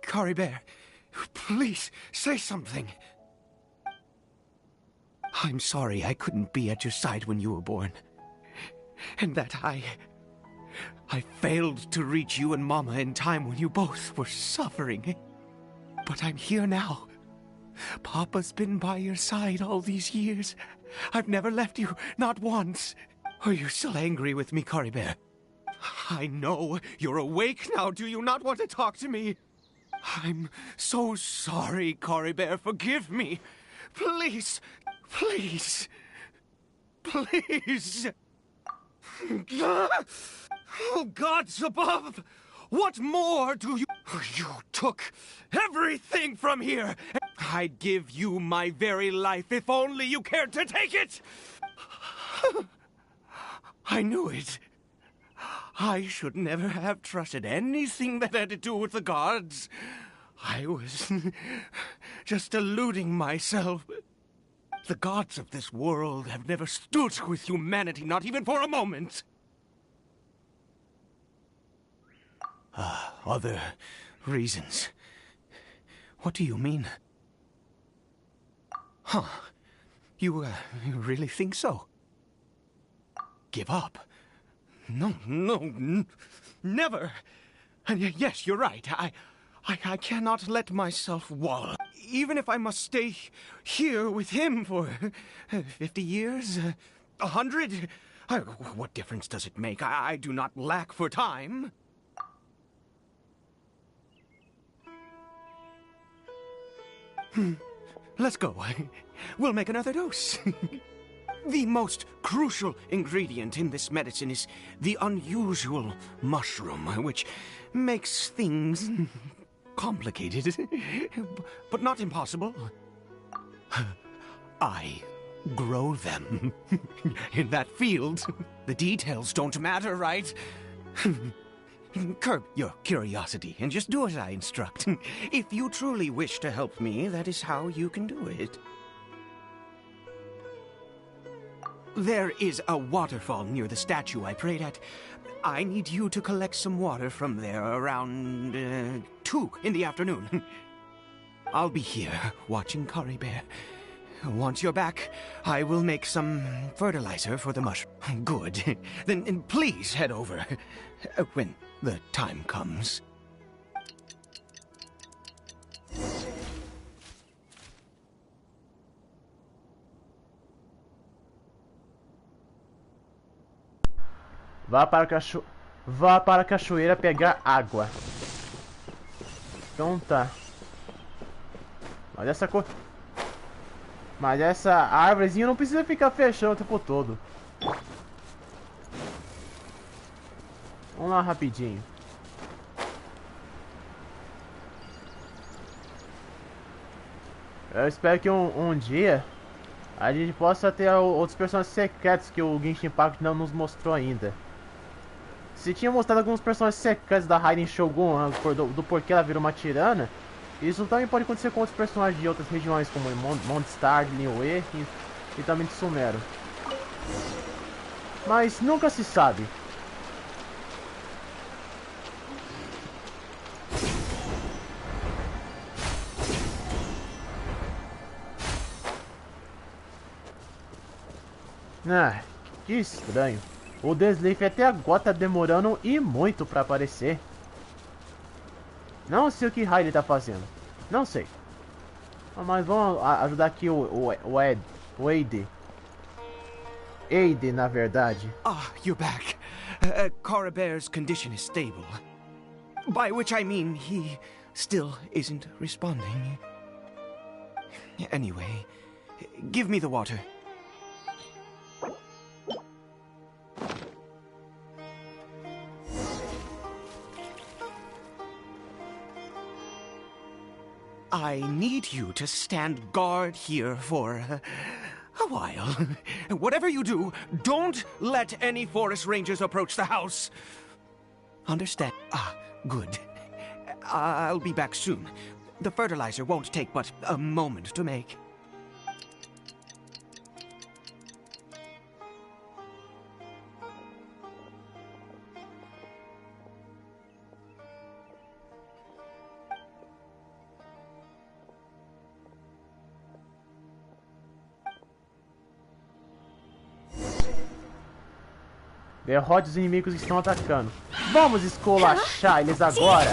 Caribert, please say something. I'm sorry I couldn't be at your side when you were born. And that I failed to reach you and Mama in time when you both were suffering. But I'm here now. Papa's been by your side all these years. I've never left you, not once. Are you still angry with me, Caribert? I know you're awake now. Do you not want to talk to me? I'm so sorry, Caribert. Forgive me. Please, please, please. Oh, gods above! What more do you... You took everything from here! I'd give you my very life if only you cared to take it! I knew it. I should never have trusted anything that had to do with the gods. I was just deluding myself. The gods of this world have never stood with humanity, not even for a moment. Other reasons. What do you mean? Huh. You really think so? Give up? No, never. Yes, you're right. I cannot let myself wallow. Even if I must stay here with him for 50 years, 100, what difference does it make? I do not lack for time. Let's go. We'll make another dose. The most crucial ingredient in this medicine is the unusual mushroom, which makes things complicated, but not impossible. I grow them in that field. The details don't matter, right? Curb your curiosity and just do as I instruct. If you truly wish to help me, that is how you can do it. There is a waterfall near the statue I prayed at. I need you to collect some water from there around 2 in the afternoon. I'll be here watching Caribert. Once you're back, I will make some fertilizer for the mushroom. Good. Then please head over when the time comes. Vá para a cachoeira pegar água. Então tá. Mas essa árvorezinha não precisa ficar fechando o tempo todo. Vamos lá rapidinho. Eu espero que um dia a gente possa ter outros personagens secretos que o Genshin Impact não nos mostrou ainda. Se tinha mostrado alguns personagens secretos da Raiden Shogun, do porquê ela virou uma tirana, isso também pode acontecer com outros personagens de outras regiões, como Mondstadt, Liyue e também de Sumero. Mas nunca se sabe. Ah, que estranho. O Desleaf até agora tá demorando e muito pra aparecer. Não sei o que raio ele tá fazendo. Não sei. Mas vamos ajudar aqui o Eide. Eide, na verdade. Ah, you're back. Caribert's condition is stable. By which I mean he still isn't responding. Anyway, give me the water. I need you to stand guard here for a while. Whatever you do, don't let any forest rangers approach the house. Understand? Ah, good. I'll be back soon. The fertilizer won't take but a moment to make. Derrote os inimigos que estão atacando. Vamos esculachar eles agora!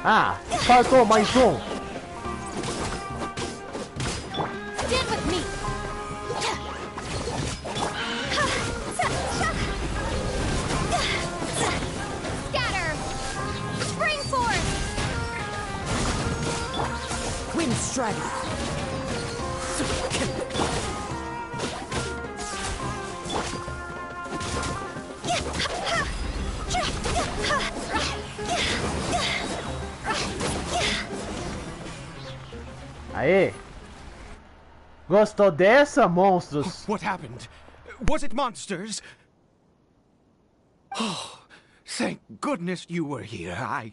Ah, faltou mais um. Stand with me. Scatter. Spring force. Wind strike. Aê! Gostou dessa, monstros? What happened? Was it monsters? Oh, thank goodness you were here. I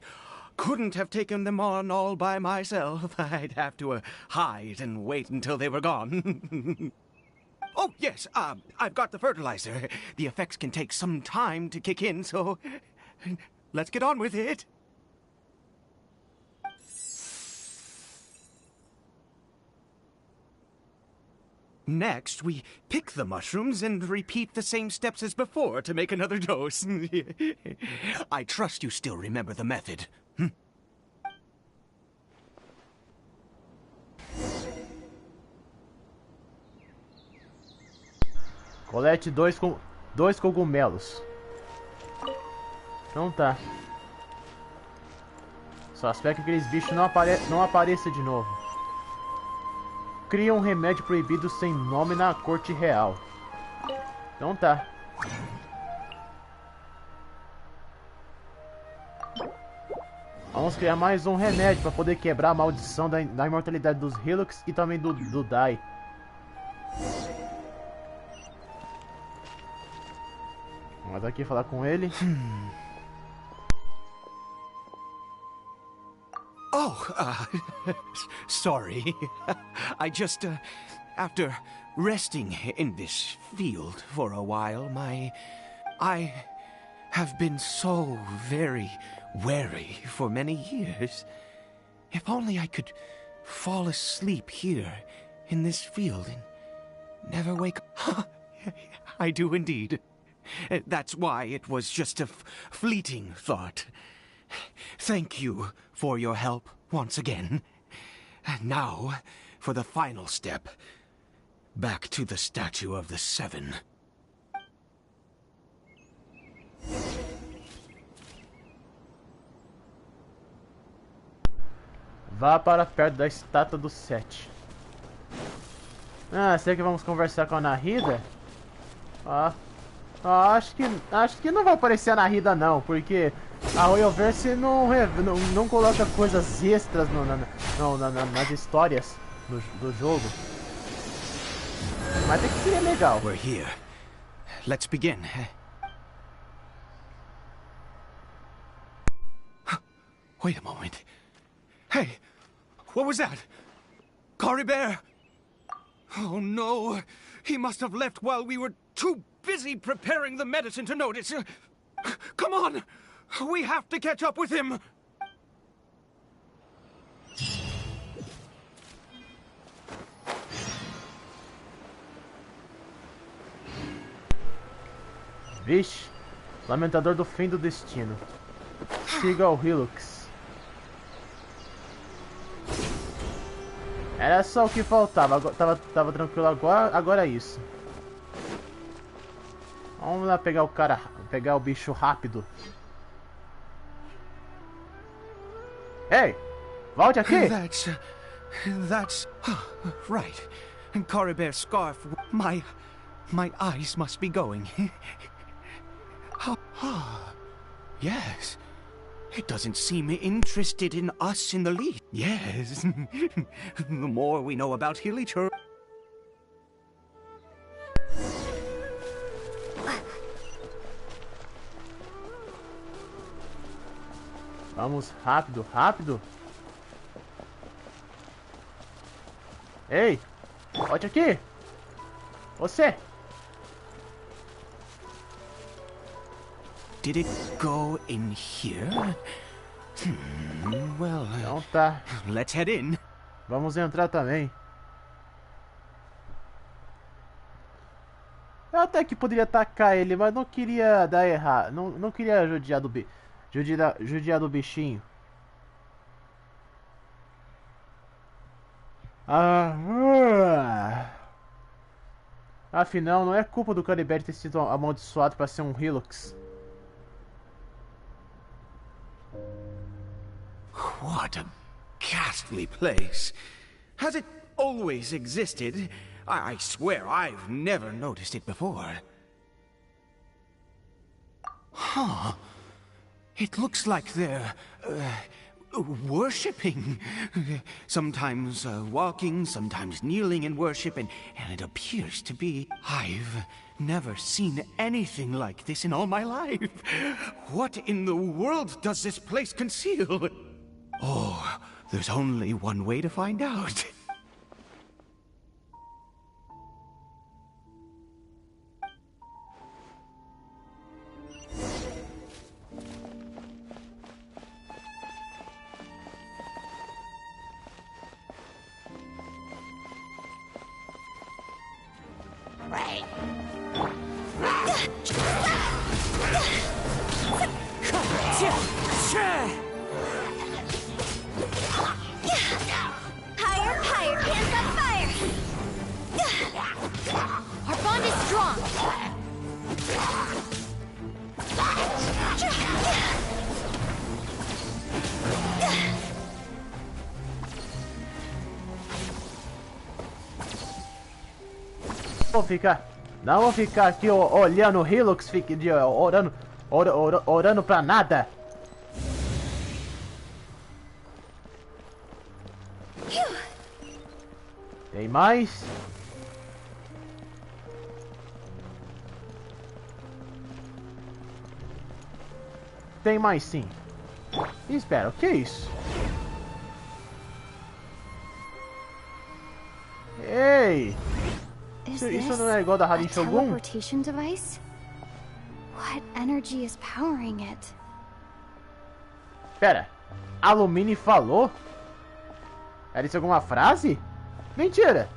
couldn't have taken them on all by myself. I'd have to hide and wait until they were gone. Oh, yes, I've got the fertilizer. The effects can take some time to kick in, so let's get on with it. Next, we pick the mushrooms and repeat the same steps as before to make another dose. I trust you still remember the method. Colete dois cogumelos. Então tá. Só espero que aqueles bichos não apareçam de novo. Cria um remédio proibido sem nome na corte real. Então tá. Vamos criar mais um remédio para poder quebrar a maldição da imortalidade dos Hylux e também do Dai. Vamos aqui falar com ele. Oh, sorry. I just, after resting in this field for a while, I have been so very wary for many years. If only I could fall asleep here in this field and never wake up. I do indeed. That's why it was just a fleeting thought. Thank you for your help once again. And now, for the final step. Back to the Statue of the Seven. Vá para perto da Estátua dos Sete. Ah, será que vamos conversar com a Nahida? Acho que não vai aparecer a Nahida não, porque a Royalverse não coloca coisas extras nas histórias do jogo. Mas é que seria legal. We're here. Let's begin. Wait a moment. Hey, what was that? Caribert! Oh no, he must have left while we were too busy preparing the medicine to notice. Come on, we have to catch up with him. Vixe, lamentador do fim do destino. Siga o Hylux. Era só o que faltava, tava tranquilo agora é isso. Vamos lá pegar o bicho rápido. Ei, volte aqui! That's right. Caribert's scarf. My eyes must be going. Yes. It doesn't seem interested in us in the least. Yes. The more we know about Hillicher. Vamos rápido, rápido. Ei, volte aqui. Você. Did it go in here? Well, Então tá. Let's head in. Vamos entrar também. Eu até que poderia atacar ele, mas não queria dar errado. Não queria judiar do bichinho. Afinal, não é culpa do Caribert ter sido amaldiçoado para ser um Hylux. What a ghastly place. Has it always existed? I swear I've never noticed it before. Huh. It looks like there worshipping. Sometimes walking, sometimes kneeling in worship, and it appears to be... I've never seen anything like this in all my life. What in the world does this place conceal? Oh, there's only one way to find out. Higher, higher, hands on fire! Our bond is strong! Não vou ficar aqui olhando o Hilux, orando pra nada. Tem mais? Tem mais sim. Espera, o que é isso? Ei! Isso não é igual da Harin Shogun? Teleportation device? What energy is powering it? Pera, a Lumine falou? Ela disse alguma frase? Mentira!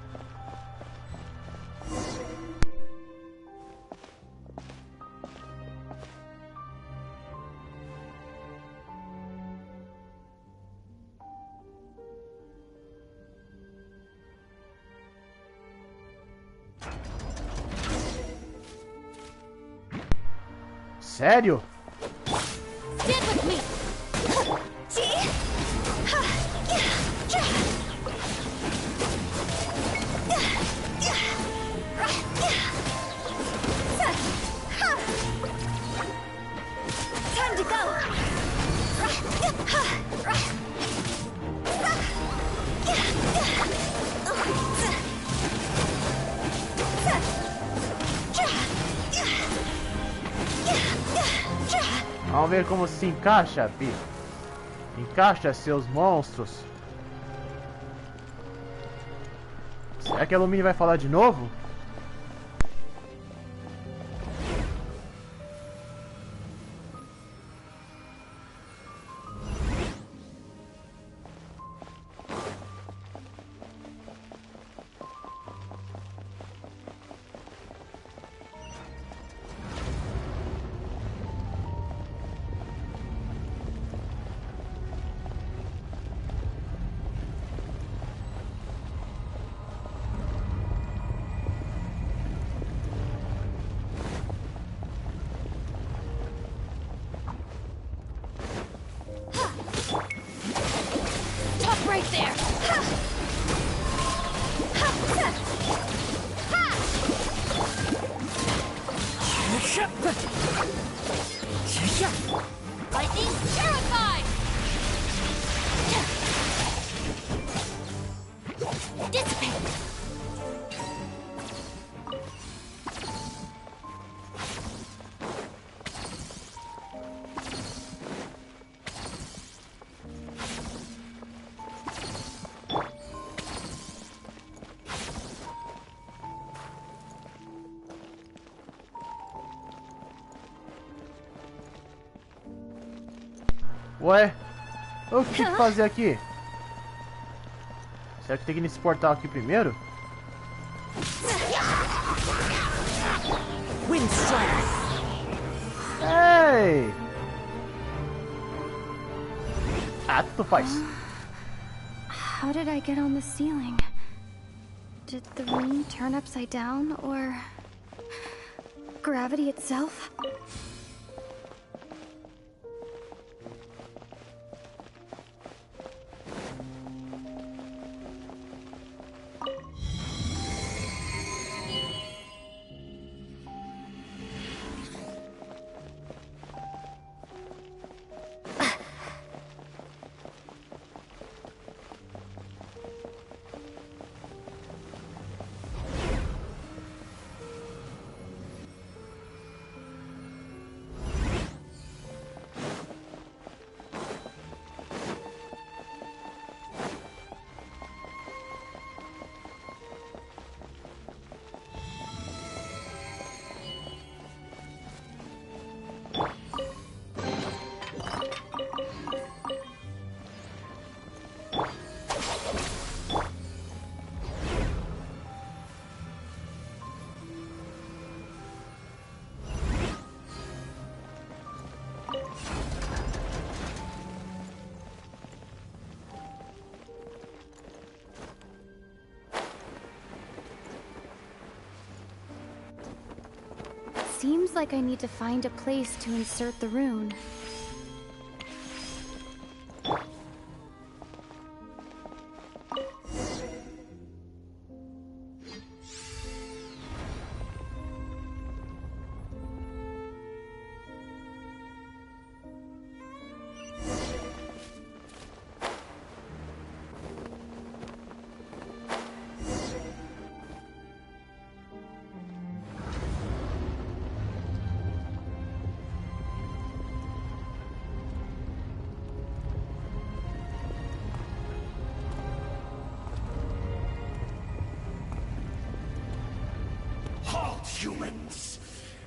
Sério? Stand with me! Time to go! Vamos ver como se encaixa, Pi. Encaixa seus monstros. Será que a Lumine vai falar de novo? Right there! Lightning terrified! Dissipate! Ué, o que tem que fazer aqui? Será que tem que ir nesse portal aqui primeiro? Wind strike! Ei! Ah, tu faz. How did I get on the ceiling? Did the room turn upside down, or gravity itself? seems like I need to find a place to insert the rune. Humans,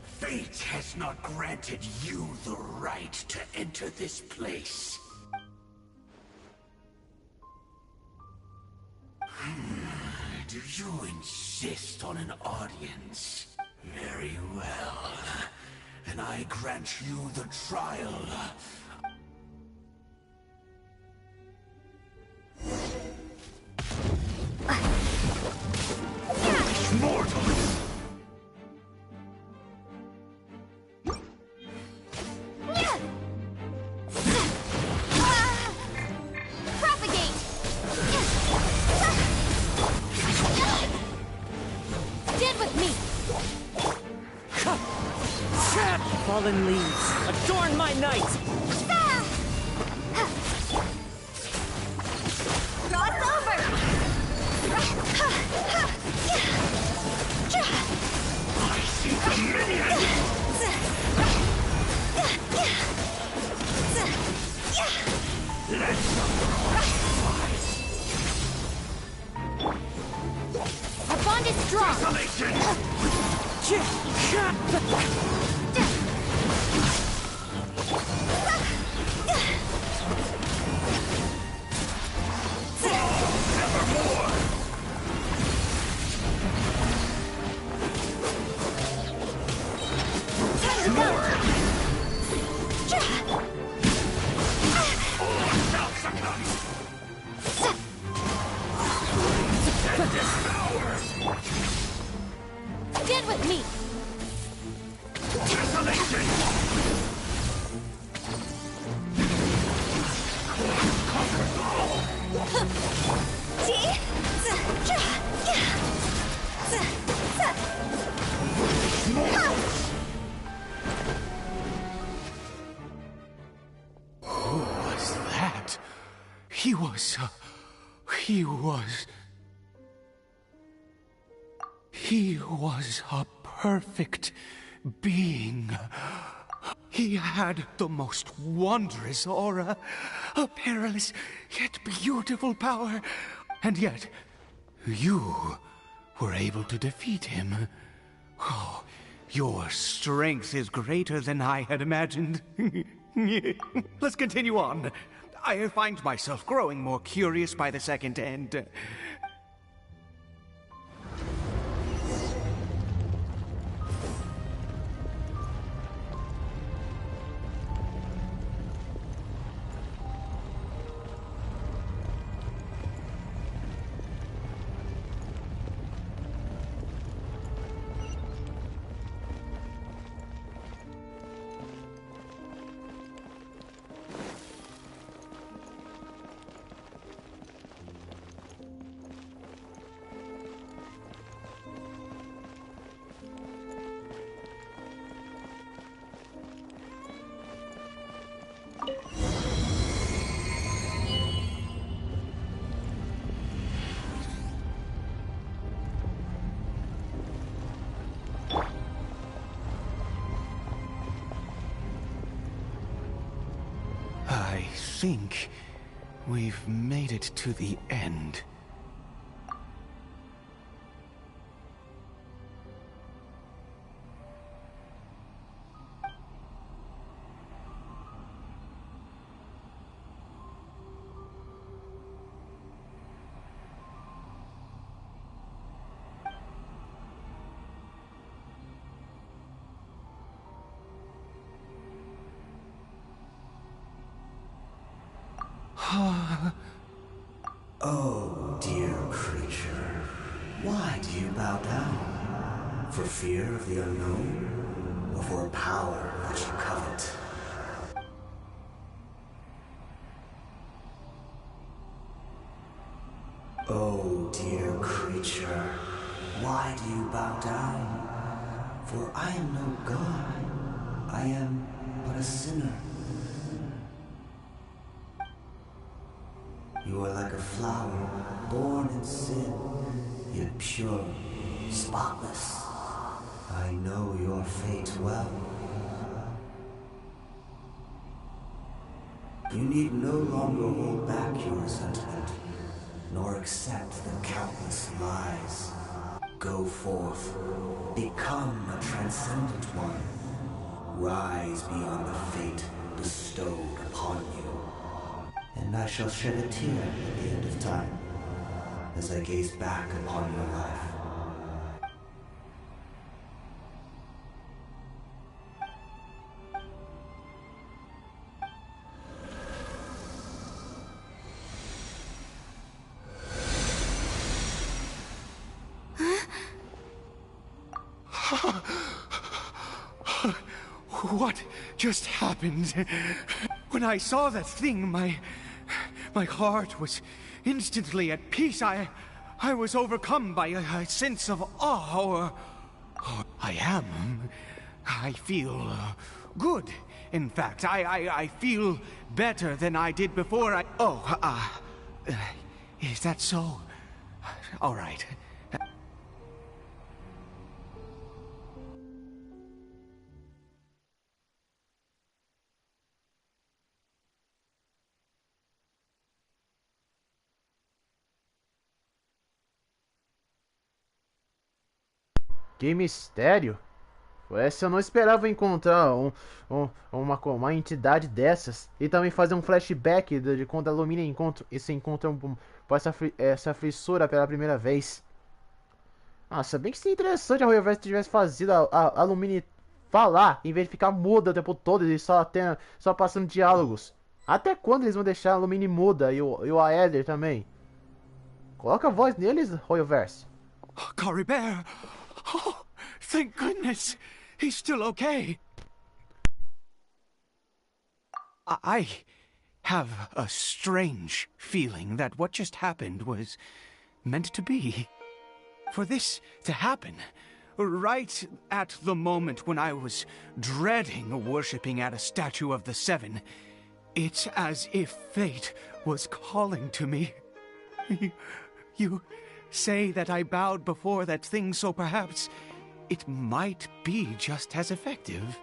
fate has not granted you the right to enter this place. Do you insist on an audience? Very well. Then I grant you the trial. Mortals! Fallen leaves, adorn my night! Cross over! I see the minion! Let Our bond is strong! Get with me! Who was that? He was a perfect being. He had the most wondrous aura, a perilous yet beautiful power, and yet you were able to defeat him. Oh, your strength is greater than I had imagined. Let's continue on. I find myself growing more curious by the second, and I think we've made it to the end. Oh, dear creature, why do you bow down? For fear of the unknown? for a power that you covet. Oh, dear creature, why do you bow down? For I am no god. I am but a sinner. You are like a flower, born in sin, yet pure, spotless. I know your fate well. You need no longer hold back your resentment, nor accept the countless lies. Go forth, become a transcendent one. Rise beyond the fate bestowed upon you. And I shall shed a tear at the end of time, as I gaze back upon your life. What just happened? When I saw that thing, my heart was instantly at peace. I was overcome by a sense of awe. I feel good. In fact, I feel better than I did before. Is that so? All right. Que mistério! Essa eu não esperava encontrar uma entidade dessas. E também fazer um flashback de quando a Lumina se encontra com essa fissura pela primeira vez. Nossa, bem que seria interessante a Royal tivesse fazido a Lumina falar, em vez de ficar muda o tempo todo e só passando diálogos. Até quando eles vão deixar a Lumina muda e o Aether também? Coloca a voz neles, Royalverse. Caribert! Oh, thank goodness! He's still okay. I have a strange feeling that what just happened was meant to be. For this to happen, right at the moment when I was dreading worshipping at a statue of the Seven, it's as if fate was calling to me. You say that I bowed before that thing, so perhaps it might be just as effective.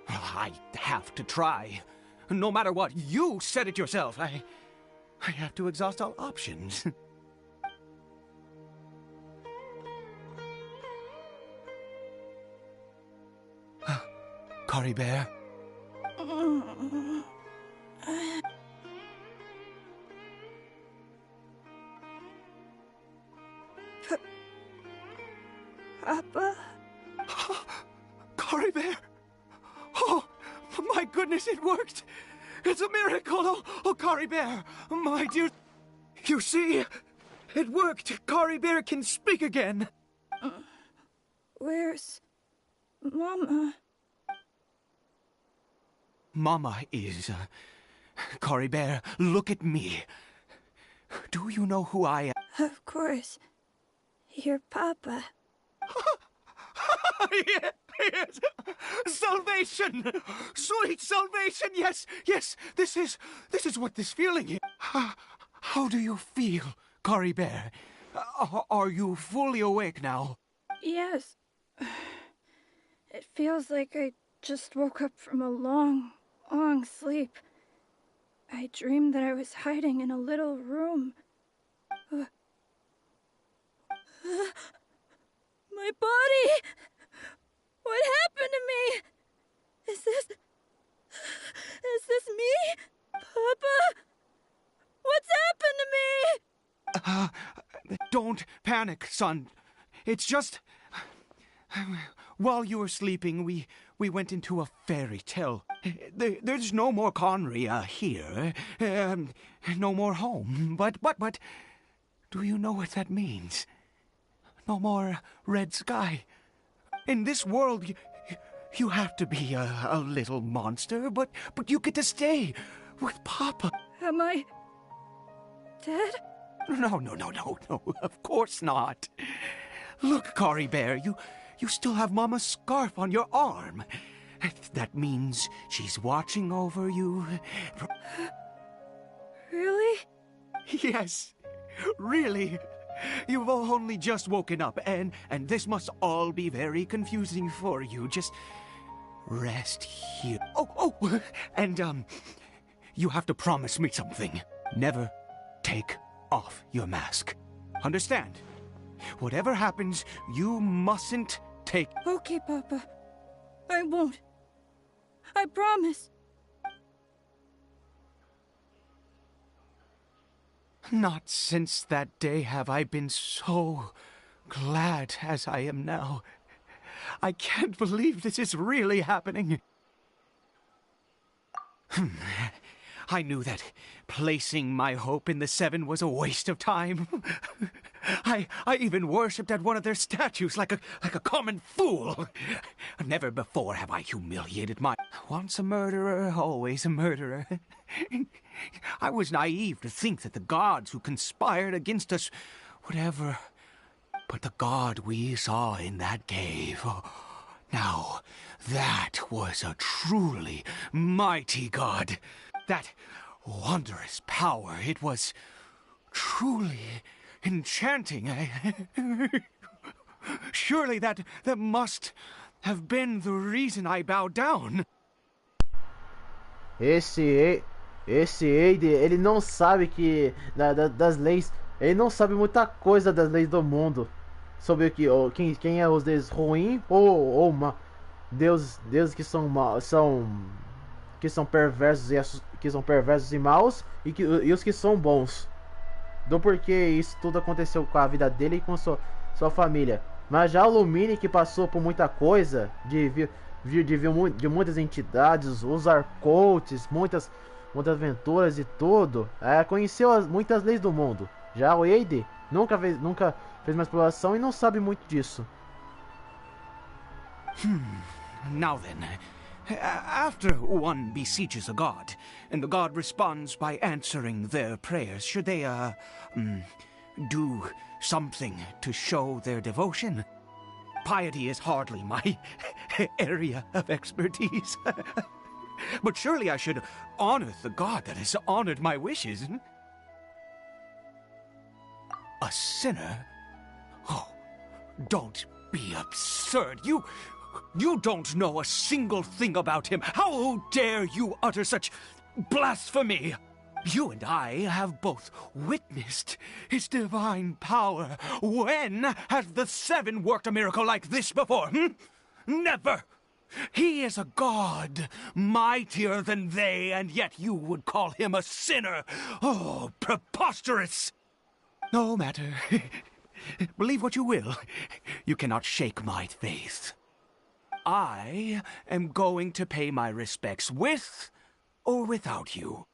I have to try. No matter what, you said it yourself. I have to exhaust all options. Caribert? Papa? Caribert! Oh, my goodness, it worked! It's a miracle! Oh, Caribert! My dear... You see? It worked! Caribert can speak again! Where's... Mama? Mama is... Caribert, look at me. Do you know who I am? Of course. Your Papa. Yes! Salvation! Sweet salvation! Yes! This is what this feeling is. How do you feel, Caribert? Are you fully awake now? Yes. It feels like I just woke up from a long, long sleep. I dreamed that I was hiding in a little room. My body! What happened to me? Is this me? Papa? What's happened to me? Don't panic, son. It's just... While you were sleeping, we went into a fairy tale. There's no more Conria here. No more home. But... Do you know what that means? No more red sky. In this world, You have to be a little monster, but you get to stay with Papa. Am I dead? No, of course not. Look, Caribert, you still have Mama's scarf on your arm. That means she's watching over you. Really? Yes, really. You've only just woken up, and this must all be very confusing for you. Just rest here. Oh, and you have to promise me something. Never take off your mask. Understand? Whatever happens, you mustn't take... Okay, Papa. I won't. I promise. Not since that day have I been so glad as I am now. I can't believe this is really happening. I knew that placing my hope in the Seven was a waste of time. I even worshipped at one of their statues like a common fool. Never before have I humiliated my... Once a murderer, always a murderer. I was naive to think that the gods who conspired against us would ever... But the god we saw in that cave... Now, that was a truly mighty god. That wondrous power, it was truly enchanting. Surely that must have been the reason I bowed down. Esse Aide, ele não sabe que das leis, ele não sabe muita coisa das leis do mundo, sobre o que quem é os deuses ruins ou deuses que são perversos e maus e os que são bons. Do porquê isso tudo aconteceu com a vida dele e com sua família. Mas já o Lumine, que passou por muita coisa, de muitas entidades, os Arcotes, muitas aventuras e tudo, conheceu muitas leis do mundo. Já o Aide nunca fez uma exploração e não sabe muito disso. Now then, after one besieges a god, and the god responds by answering their prayers, should they, do something to show their devotion? Piety is hardly my area of expertise. But surely I should honor the god that has honored my wishes. A sinner? Oh, don't be absurd. You don't know a single thing about him. How dare you utter such blasphemy? You and I have both witnessed his divine power. When has the Seven worked a miracle like this before? Never! He is a god, mightier than they, and yet you would call him a sinner. Oh, preposterous! No matter. Believe what you will. You cannot shake my faith. I am going to pay my respects with or without you.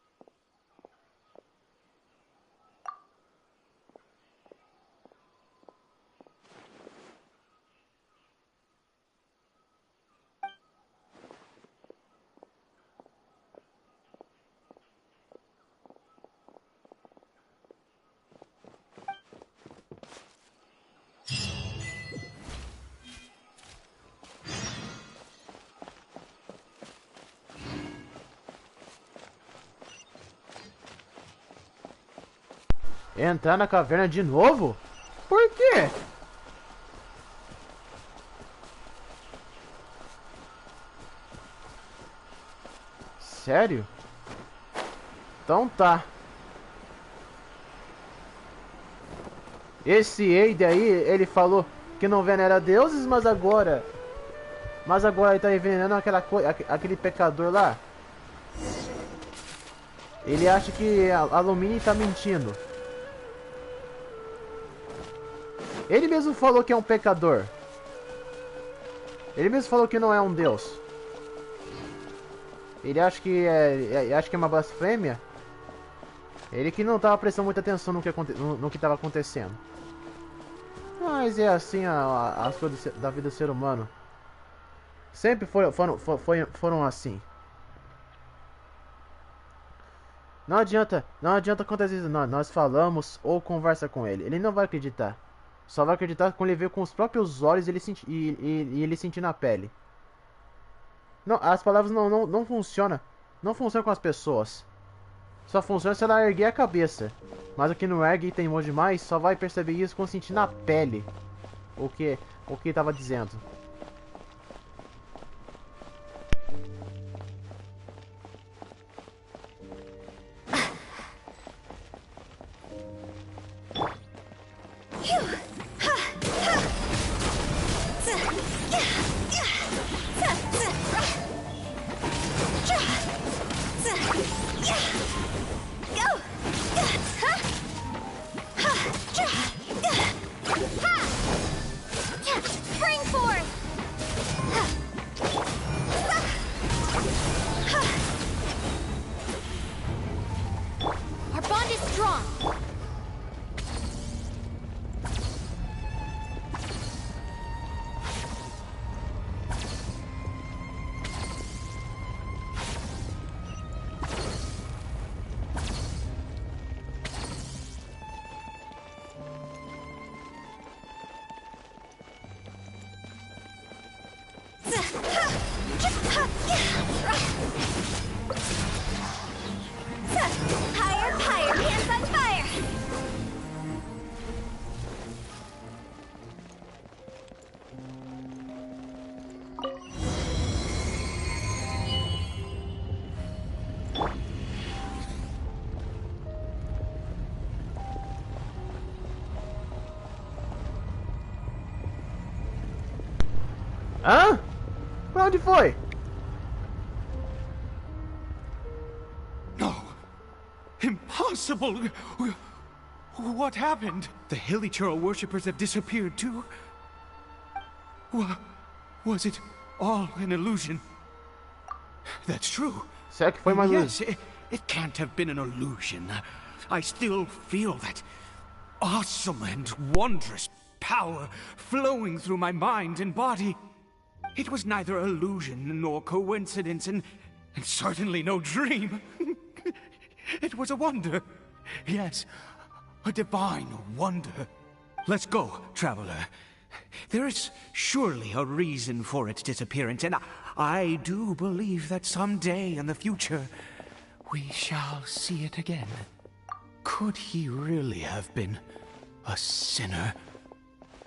Entrar na caverna de novo? Por quê? Sério? Então tá. Esse Aide aí, ele falou que não venera deuses, mas agora ele tá envenenando aquele pecador lá. Ele acha que a Lumine tá mentindo. Ele mesmo falou que é um pecador. Ele mesmo falou que não é um deus. Ele acha que é uma blasfêmia. Ele que não estava prestando muita atenção no que estava acontecendo. Mas é assim as coisas da vida do ser humano. Sempre foram assim. Não adianta quantas vezes nós falamos ou conversa com ele. Ele não vai acreditar. Só vai acreditar quando ele vê com os próprios olhos e ele sentir na pele. Não, as palavras não funcionam. Não funcionam com as pessoas. Só funciona se ela erguer a cabeça. Mas o que não ergue e teimoso demais só vai perceber isso quando sentir na pele o que estava dizendo. Hã? Pra onde foi? No. Impossible! What happened? The Hilichurl worshippers have disappeared too? Was it all an illusion? That's true. Será que foi uma Yes, it can't have been an illusion. I still feel that awesome and wondrous power flowing through my mind and body. It was neither illusion nor coincidence, and certainly no dream. It was a wonder. Yes, a divine wonder. Let's go, traveler. There is surely a reason for its disappearance, and I do believe that someday in the future, we shall see it again. Could he really have been a sinner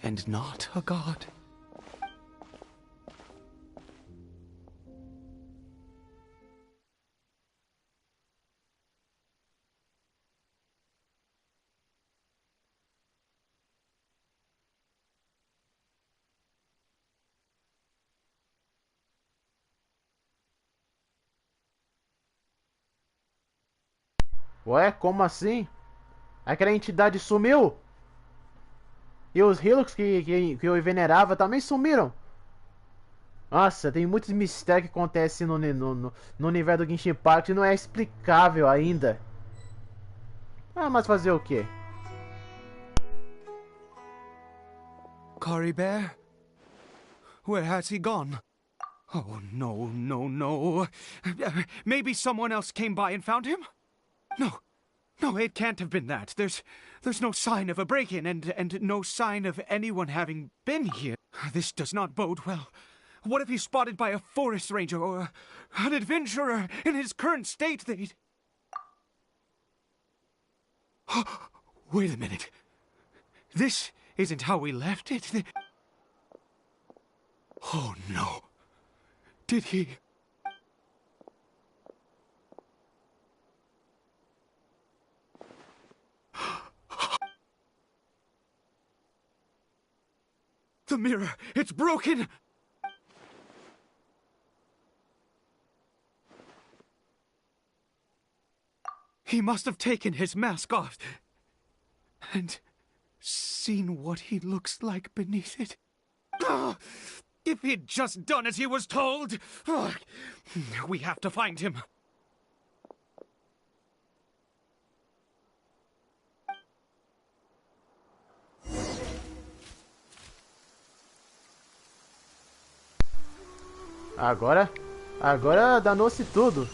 and not a god? Ué, como assim? Aquela entidade sumiu? E os Hilux que eu venerava também sumiram? Nossa, tem muitos mistérios que acontecem no universo do Genshin Impact e não é explicável ainda. Ah, mas fazer o quê? Caribert? Where has he gone? Oh, no, no, no. Maybe someone else came by and found him? No, it can't have been that. There's no sign of a break-in and no sign of anyone having been here. This does not bode well. What if he's spotted by a forest ranger or an adventurer in his current state? They'd... Wait a minute. This isn't how we left it. Oh, no. Did he... The mirror! It's broken! He must have taken his mask off and seen what he looks like beneath it. Ah, if he'd just done as he was told! Ah, we have to find him. Agora danou-se tudo.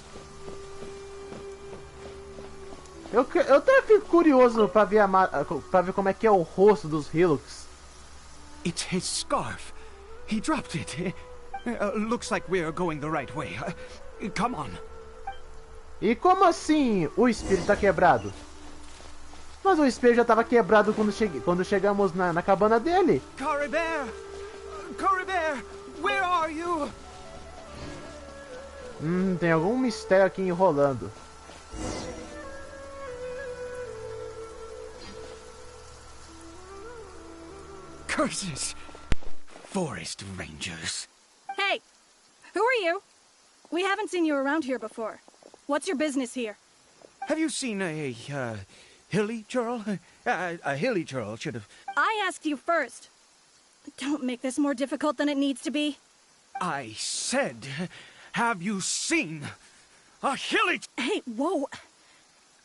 Eu até fico curioso pra ver como é que é o rosto dos Hillocks. It's his scarf. He dropped it. Looks like we're going the right way. Come on. E como assim o espelho tá quebrado? Mas o espelho já tava quebrado quando chegamos na cabana dele. Caribert! Caribert! Where are you? Tem algum mistério aqui enrolando. Curses! Forest Rangers. Hey! Who are you? We haven't seen you around here before. What's your business here? Have you seen a hilly churl? A hilly churl should have... I asked you first. Don't make this more difficult than it needs to be. I said, have you seen a hilly... Hey, whoa.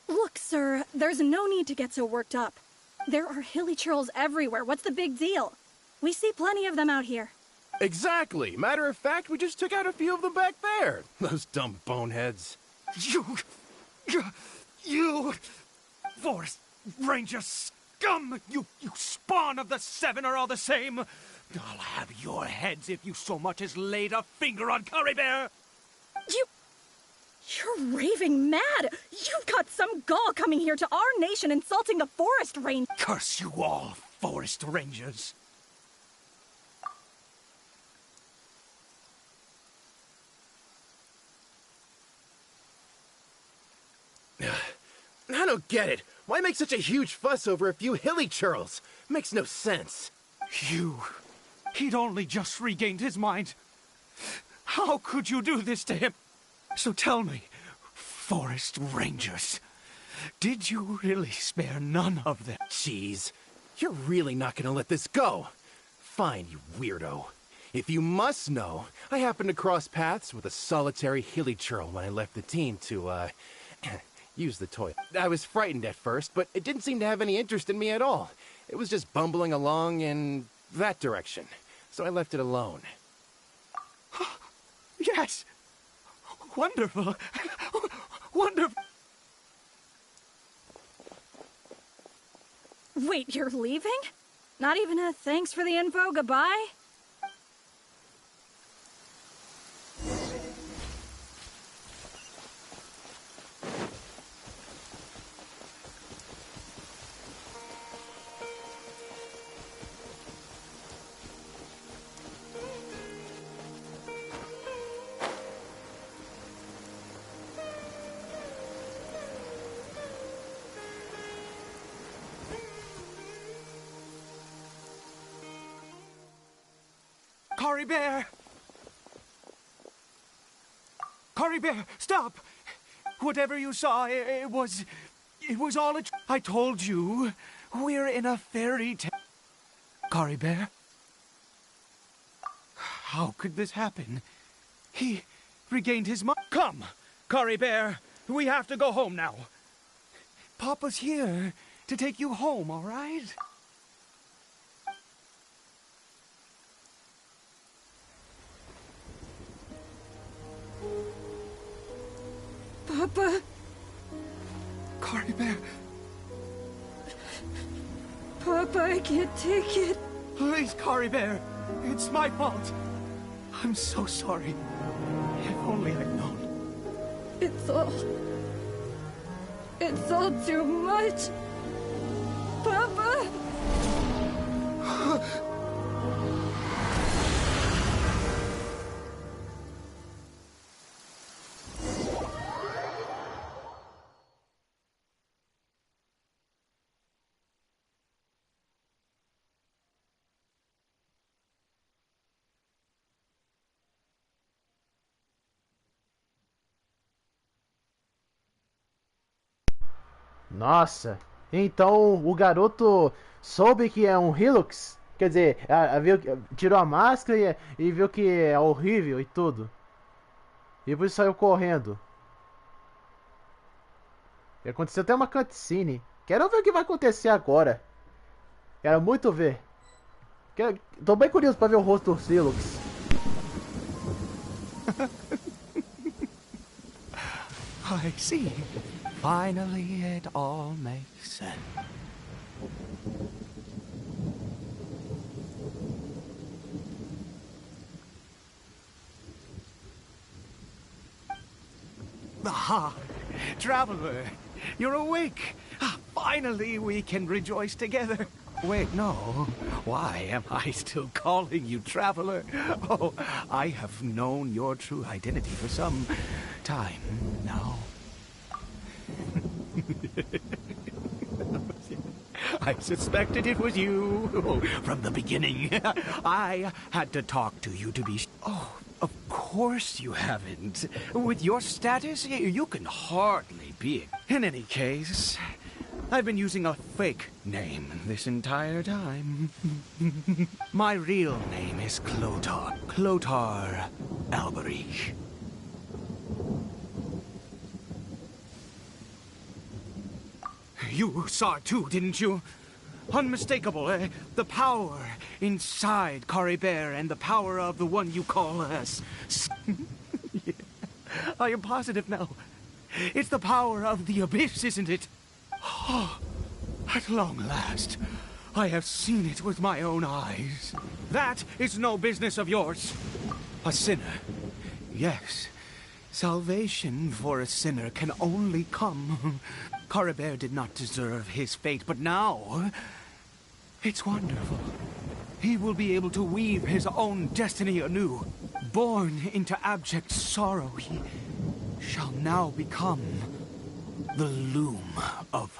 Look, sir, there's no need to get so worked up. There are hilly churls everywhere. What's the big deal? We see plenty of them out here. Exactly. Matter of fact, we just took out a few of them back there. Those dumb boneheads. You... Forest Ranger scum! You spawn of the Seven are all the same! I'll have your heads if you so much as laid a finger on Caribert! You're raving mad! You've got some gall coming here to our nation insulting the Forest Ranger! Curse you all, Forest Rangers! I don't get it. Why make such a huge fuss over a few hilly churls? Makes no sense. He'd only just regained his mind. How could you do this to him? So tell me, Forest Rangers, did you really spare none of them? Jeez, you're really not gonna let this go. Fine, you weirdo. If you must know, I happened to cross paths with a solitary hilly churl when I left the team to, use the toilet. I was frightened at first, but it didn't seem to have any interest in me at all. It was just bumbling along in that direction, so I left it alone. Yes! Wonderful! Wonderful! Wait, you're leaving? Not even a thanks for the info, goodbye? Caribert! Caribert, stop! Whatever you saw, it was all a... I told you, we're in a fairy tale. Caribert? How could this happen? He regained his mind. Come, Caribert, we have to go home now. Papa's here to take you home, all right? Papa? Caribert. Papa, I can't take it. Please, Caribert. It's my fault. I'm so sorry. If only I'd known. It's all too much. Papa! Nossa, então o garoto soube que é um Hillocks? Quer dizer, tirou a máscara e viu que é horrível e tudo. E por isso saiu correndo. E aconteceu até uma cutscene. Quero ver o que vai acontecer agora. Quero muito ver. Tô bem curioso pra ver o rosto dos Hillocks. I see. Finally, it all makes sense. Ah, Traveler, you're awake. Finally, we can rejoice together. Wait, no. Why am I still calling you Traveler? Oh, I have known your true identity for some time now. I suspected it was you from the beginning. I had to talk to you to be... Oh, of course you haven't. With your status, you can hardly be. In any case, I've been using a fake name this entire time. My real name is Clotar Alberich. You saw it too, didn't you? Unmistakable, eh? The power inside Caribert and the power of the one you call us. Yeah. I am positive now. It's the power of the abyss, isn't it? Oh, at long last, I have seen it with my own eyes. That is no business of yours. A sinner. Yes. Salvation for a sinner can only come. Caribert did not deserve his fate, but now... it's wonderful. He will be able to weave his own destiny anew. Born into abject sorrow, he shall now become the loom of...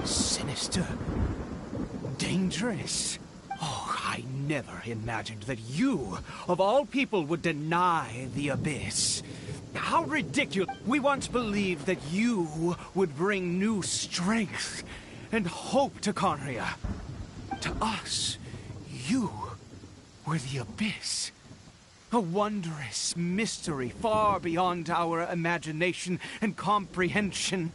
Sinister. Dangerous. Oh, I never imagined that you, of all people, would deny the abyss. How ridiculous. We once believed that you would bring new strength and hope to Conria. To us, you were the abyss. A wondrous mystery far beyond our imagination and comprehension.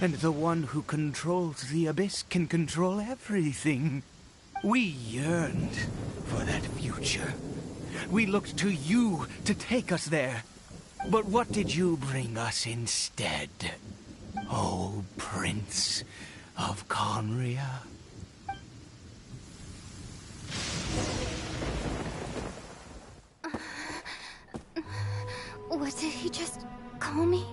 And the one who controls the abyss can control everything. We yearned for that future. We looked to you to take us there. But what did you bring us instead? Oh, Prince of Conria. What did he just call me?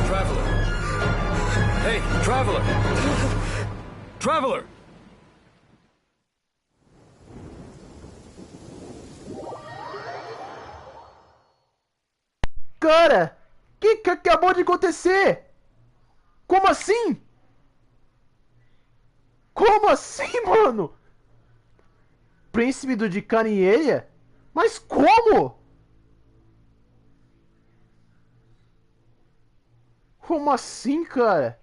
Traveler! Hey, Traveler! Traveler! Cara, que acabou de acontecer? Como assim? Como assim, mano? Príncipe do de Canieia? Mas como? Como assim, cara?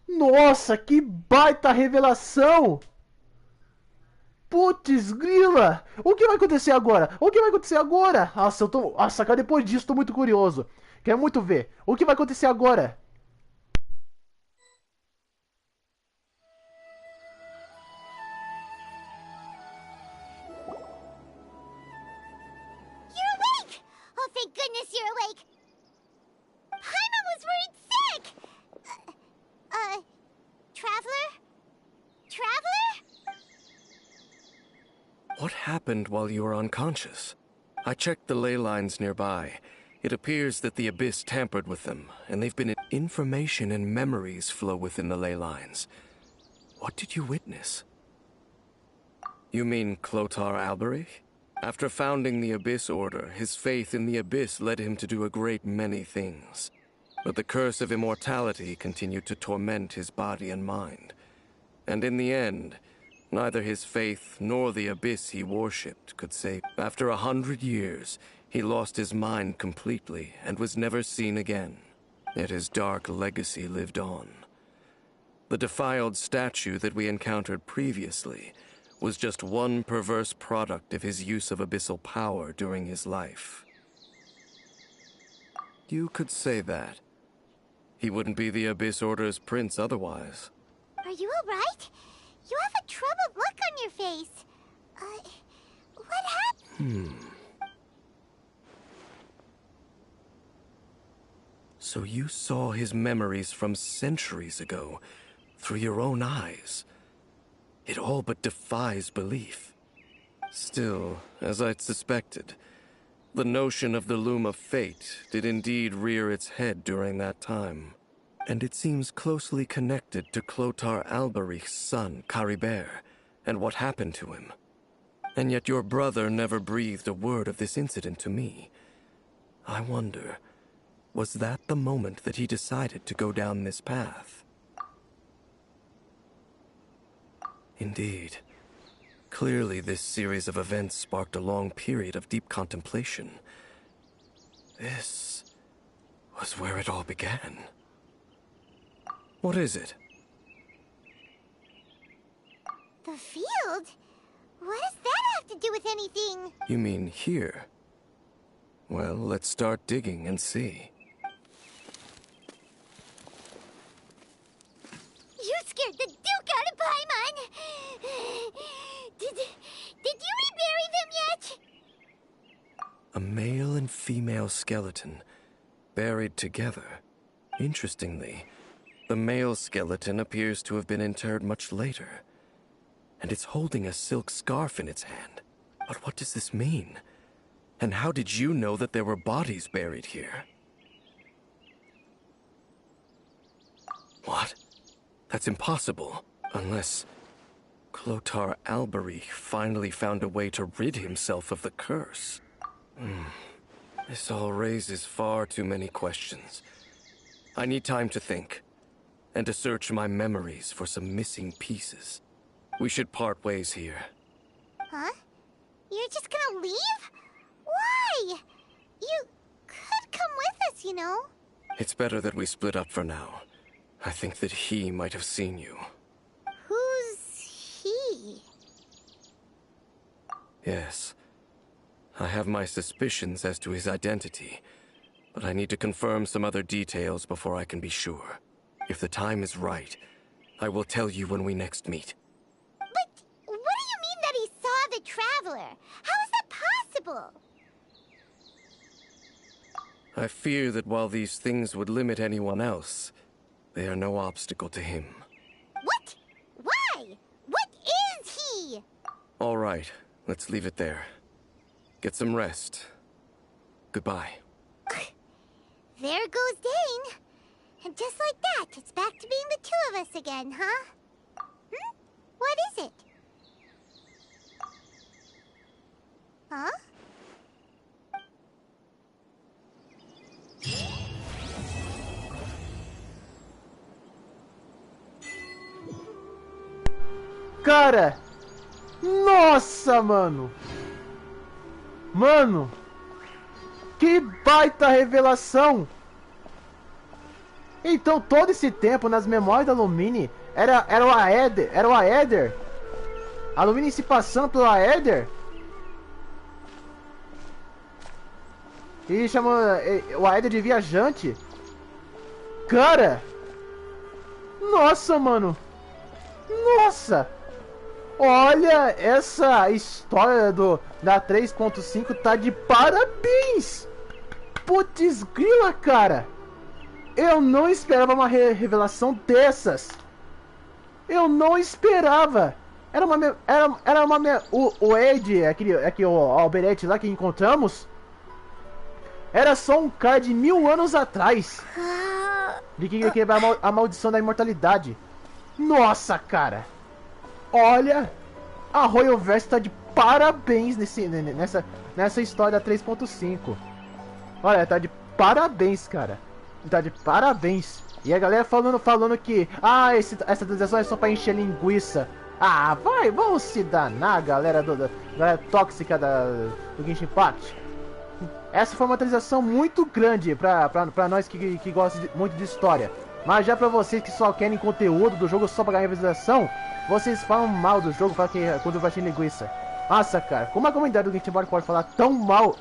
Nossa, que baita revelação! Putz, grila! O que vai acontecer agora? O que vai acontecer agora? Nossa, Nossa, cara, depois disso, tô muito curioso. Quero muito ver. O que vai acontecer agora? You're awake! Oh, thank goodness you're awake! Paimon was worried sick! Traveler? Traveler? What happened while you were unconscious? I checked the ley lines nearby. It appears that the abyss tampered with them, and they've been... Information and memories flow within the ley lines. What did you witness? You mean Clotar Alberich? After founding the Abyss Order, his faith in the Abyss led him to do a great many things. But the curse of immortality continued to torment his body and mind. And in the end, Neither his faith nor the abyss he worshipped could save. After 100 years, he lost his mind completely and was never seen again. Yet his dark legacy lived on. The defiled statue that we encountered previously was just one perverse product of his use of abyssal power during his life. You could say that. He wouldn't be the Abyss Order's prince otherwise. Are you alright? You have a troubled look on your face. What happened? So you saw his memories from centuries ago through your own eyes. It all but defies belief. Still, as I'd suspected, the notion of the Loom of Fate did indeed rear its head during that time. And it seems closely connected to Clothar Alberich's son, Caribert, and what happened to him. And yet your brother never breathed a word of this incident to me. I wonder, was that the moment that he decided to go down this path? Indeed. Clearly this series of events sparked a long period of deep contemplation. This was where it all began. What is it? The field? What does that have to do with anything? You mean here? Well, let's start digging and see. You scared the Duke out of Paimon! Did you rebury them yet? A male and female skeleton, buried together. Interestingly, the male skeleton appears to have been interred much later, and it's holding a silk scarf in its hand. But what does this mean? And how did you know that there were bodies buried here? What? That's impossible, unless Clothar Alberich finally found a way to rid himself of the curse. This all raises far too many questions. I need time to think, and to search my memories for some missing pieces. We should part ways here. Huh? You're just gonna leave? Why? You could come with us, you know. It's better that we split up for now. I think that he might have seen you. Who's he? Yes. I have my suspicions as to his identity, but I need to confirm some other details before I can be sure. If the time is right, I will tell you when we next meet. But what do you mean that he saw the Traveler? How is that possible? I fear that while these things would limit anyone else, they are no obstacle to him. What? Why? What is he? All right, let's leave it there. Get some rest. Goodbye. There goes Dane. And just like that, it's back to being the two of us again, huh? What is it? Huh? Cara! Nossa, mano! Mano! Que baita revelação! Então todo esse tempo nas memórias da Lumine era o Aether? A Lumine se passando pelo Aether? E chamando o Aether de viajante? Cara! Nossa, mano! Nossa! Olha, essa história da 3.5 tá de parabéns! Putz grila, cara! Eu não esperava uma revelação dessas! Eu não esperava! O Ed, o Alberete lá que encontramos, era só um cara de 1000 anos atrás. De que ia quebrar a maldição da imortalidade. Nossa, cara! Olha, a Royal Verse tá de parabéns nessa história da 3.5. Olha, tá de parabéns, cara. Tá de parabéns. E a galera falando que essa transação é só pra encher linguiça. Ah, vamos se danar, galera galera tóxica do Genshin Impact. Essa foi uma atualização muito grande pra nós que gostam muito de história. Mas já pra vocês que só querem conteúdo do jogo só pra ganhar visualização, vocês falam mal do jogo, falam que quando vai ter linguiça. Nossa, cara, como a comunidade do Genshin Impact pode falar tão mal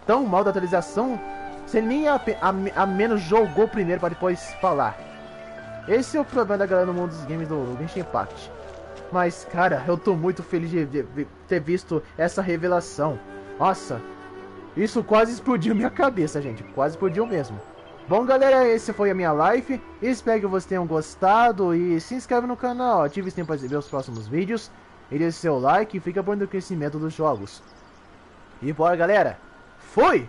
da atualização, você nem a menos jogou primeiro pra depois falar. Esse é o problema da galera no mundo dos games do Genshin Impact. Mas, cara, eu tô muito feliz de ter visto essa revelação. Nossa, isso quase explodiu minha cabeça, gente. Quase explodiu mesmo. Bom, galera, esse foi a minha live. Espero que vocês tenham gostado. E se inscreve no canal, ative o sininho para ver os próximos vídeos. E deixe seu like e fica por dentro do conhecimento dos jogos. E bora, galera. Fui!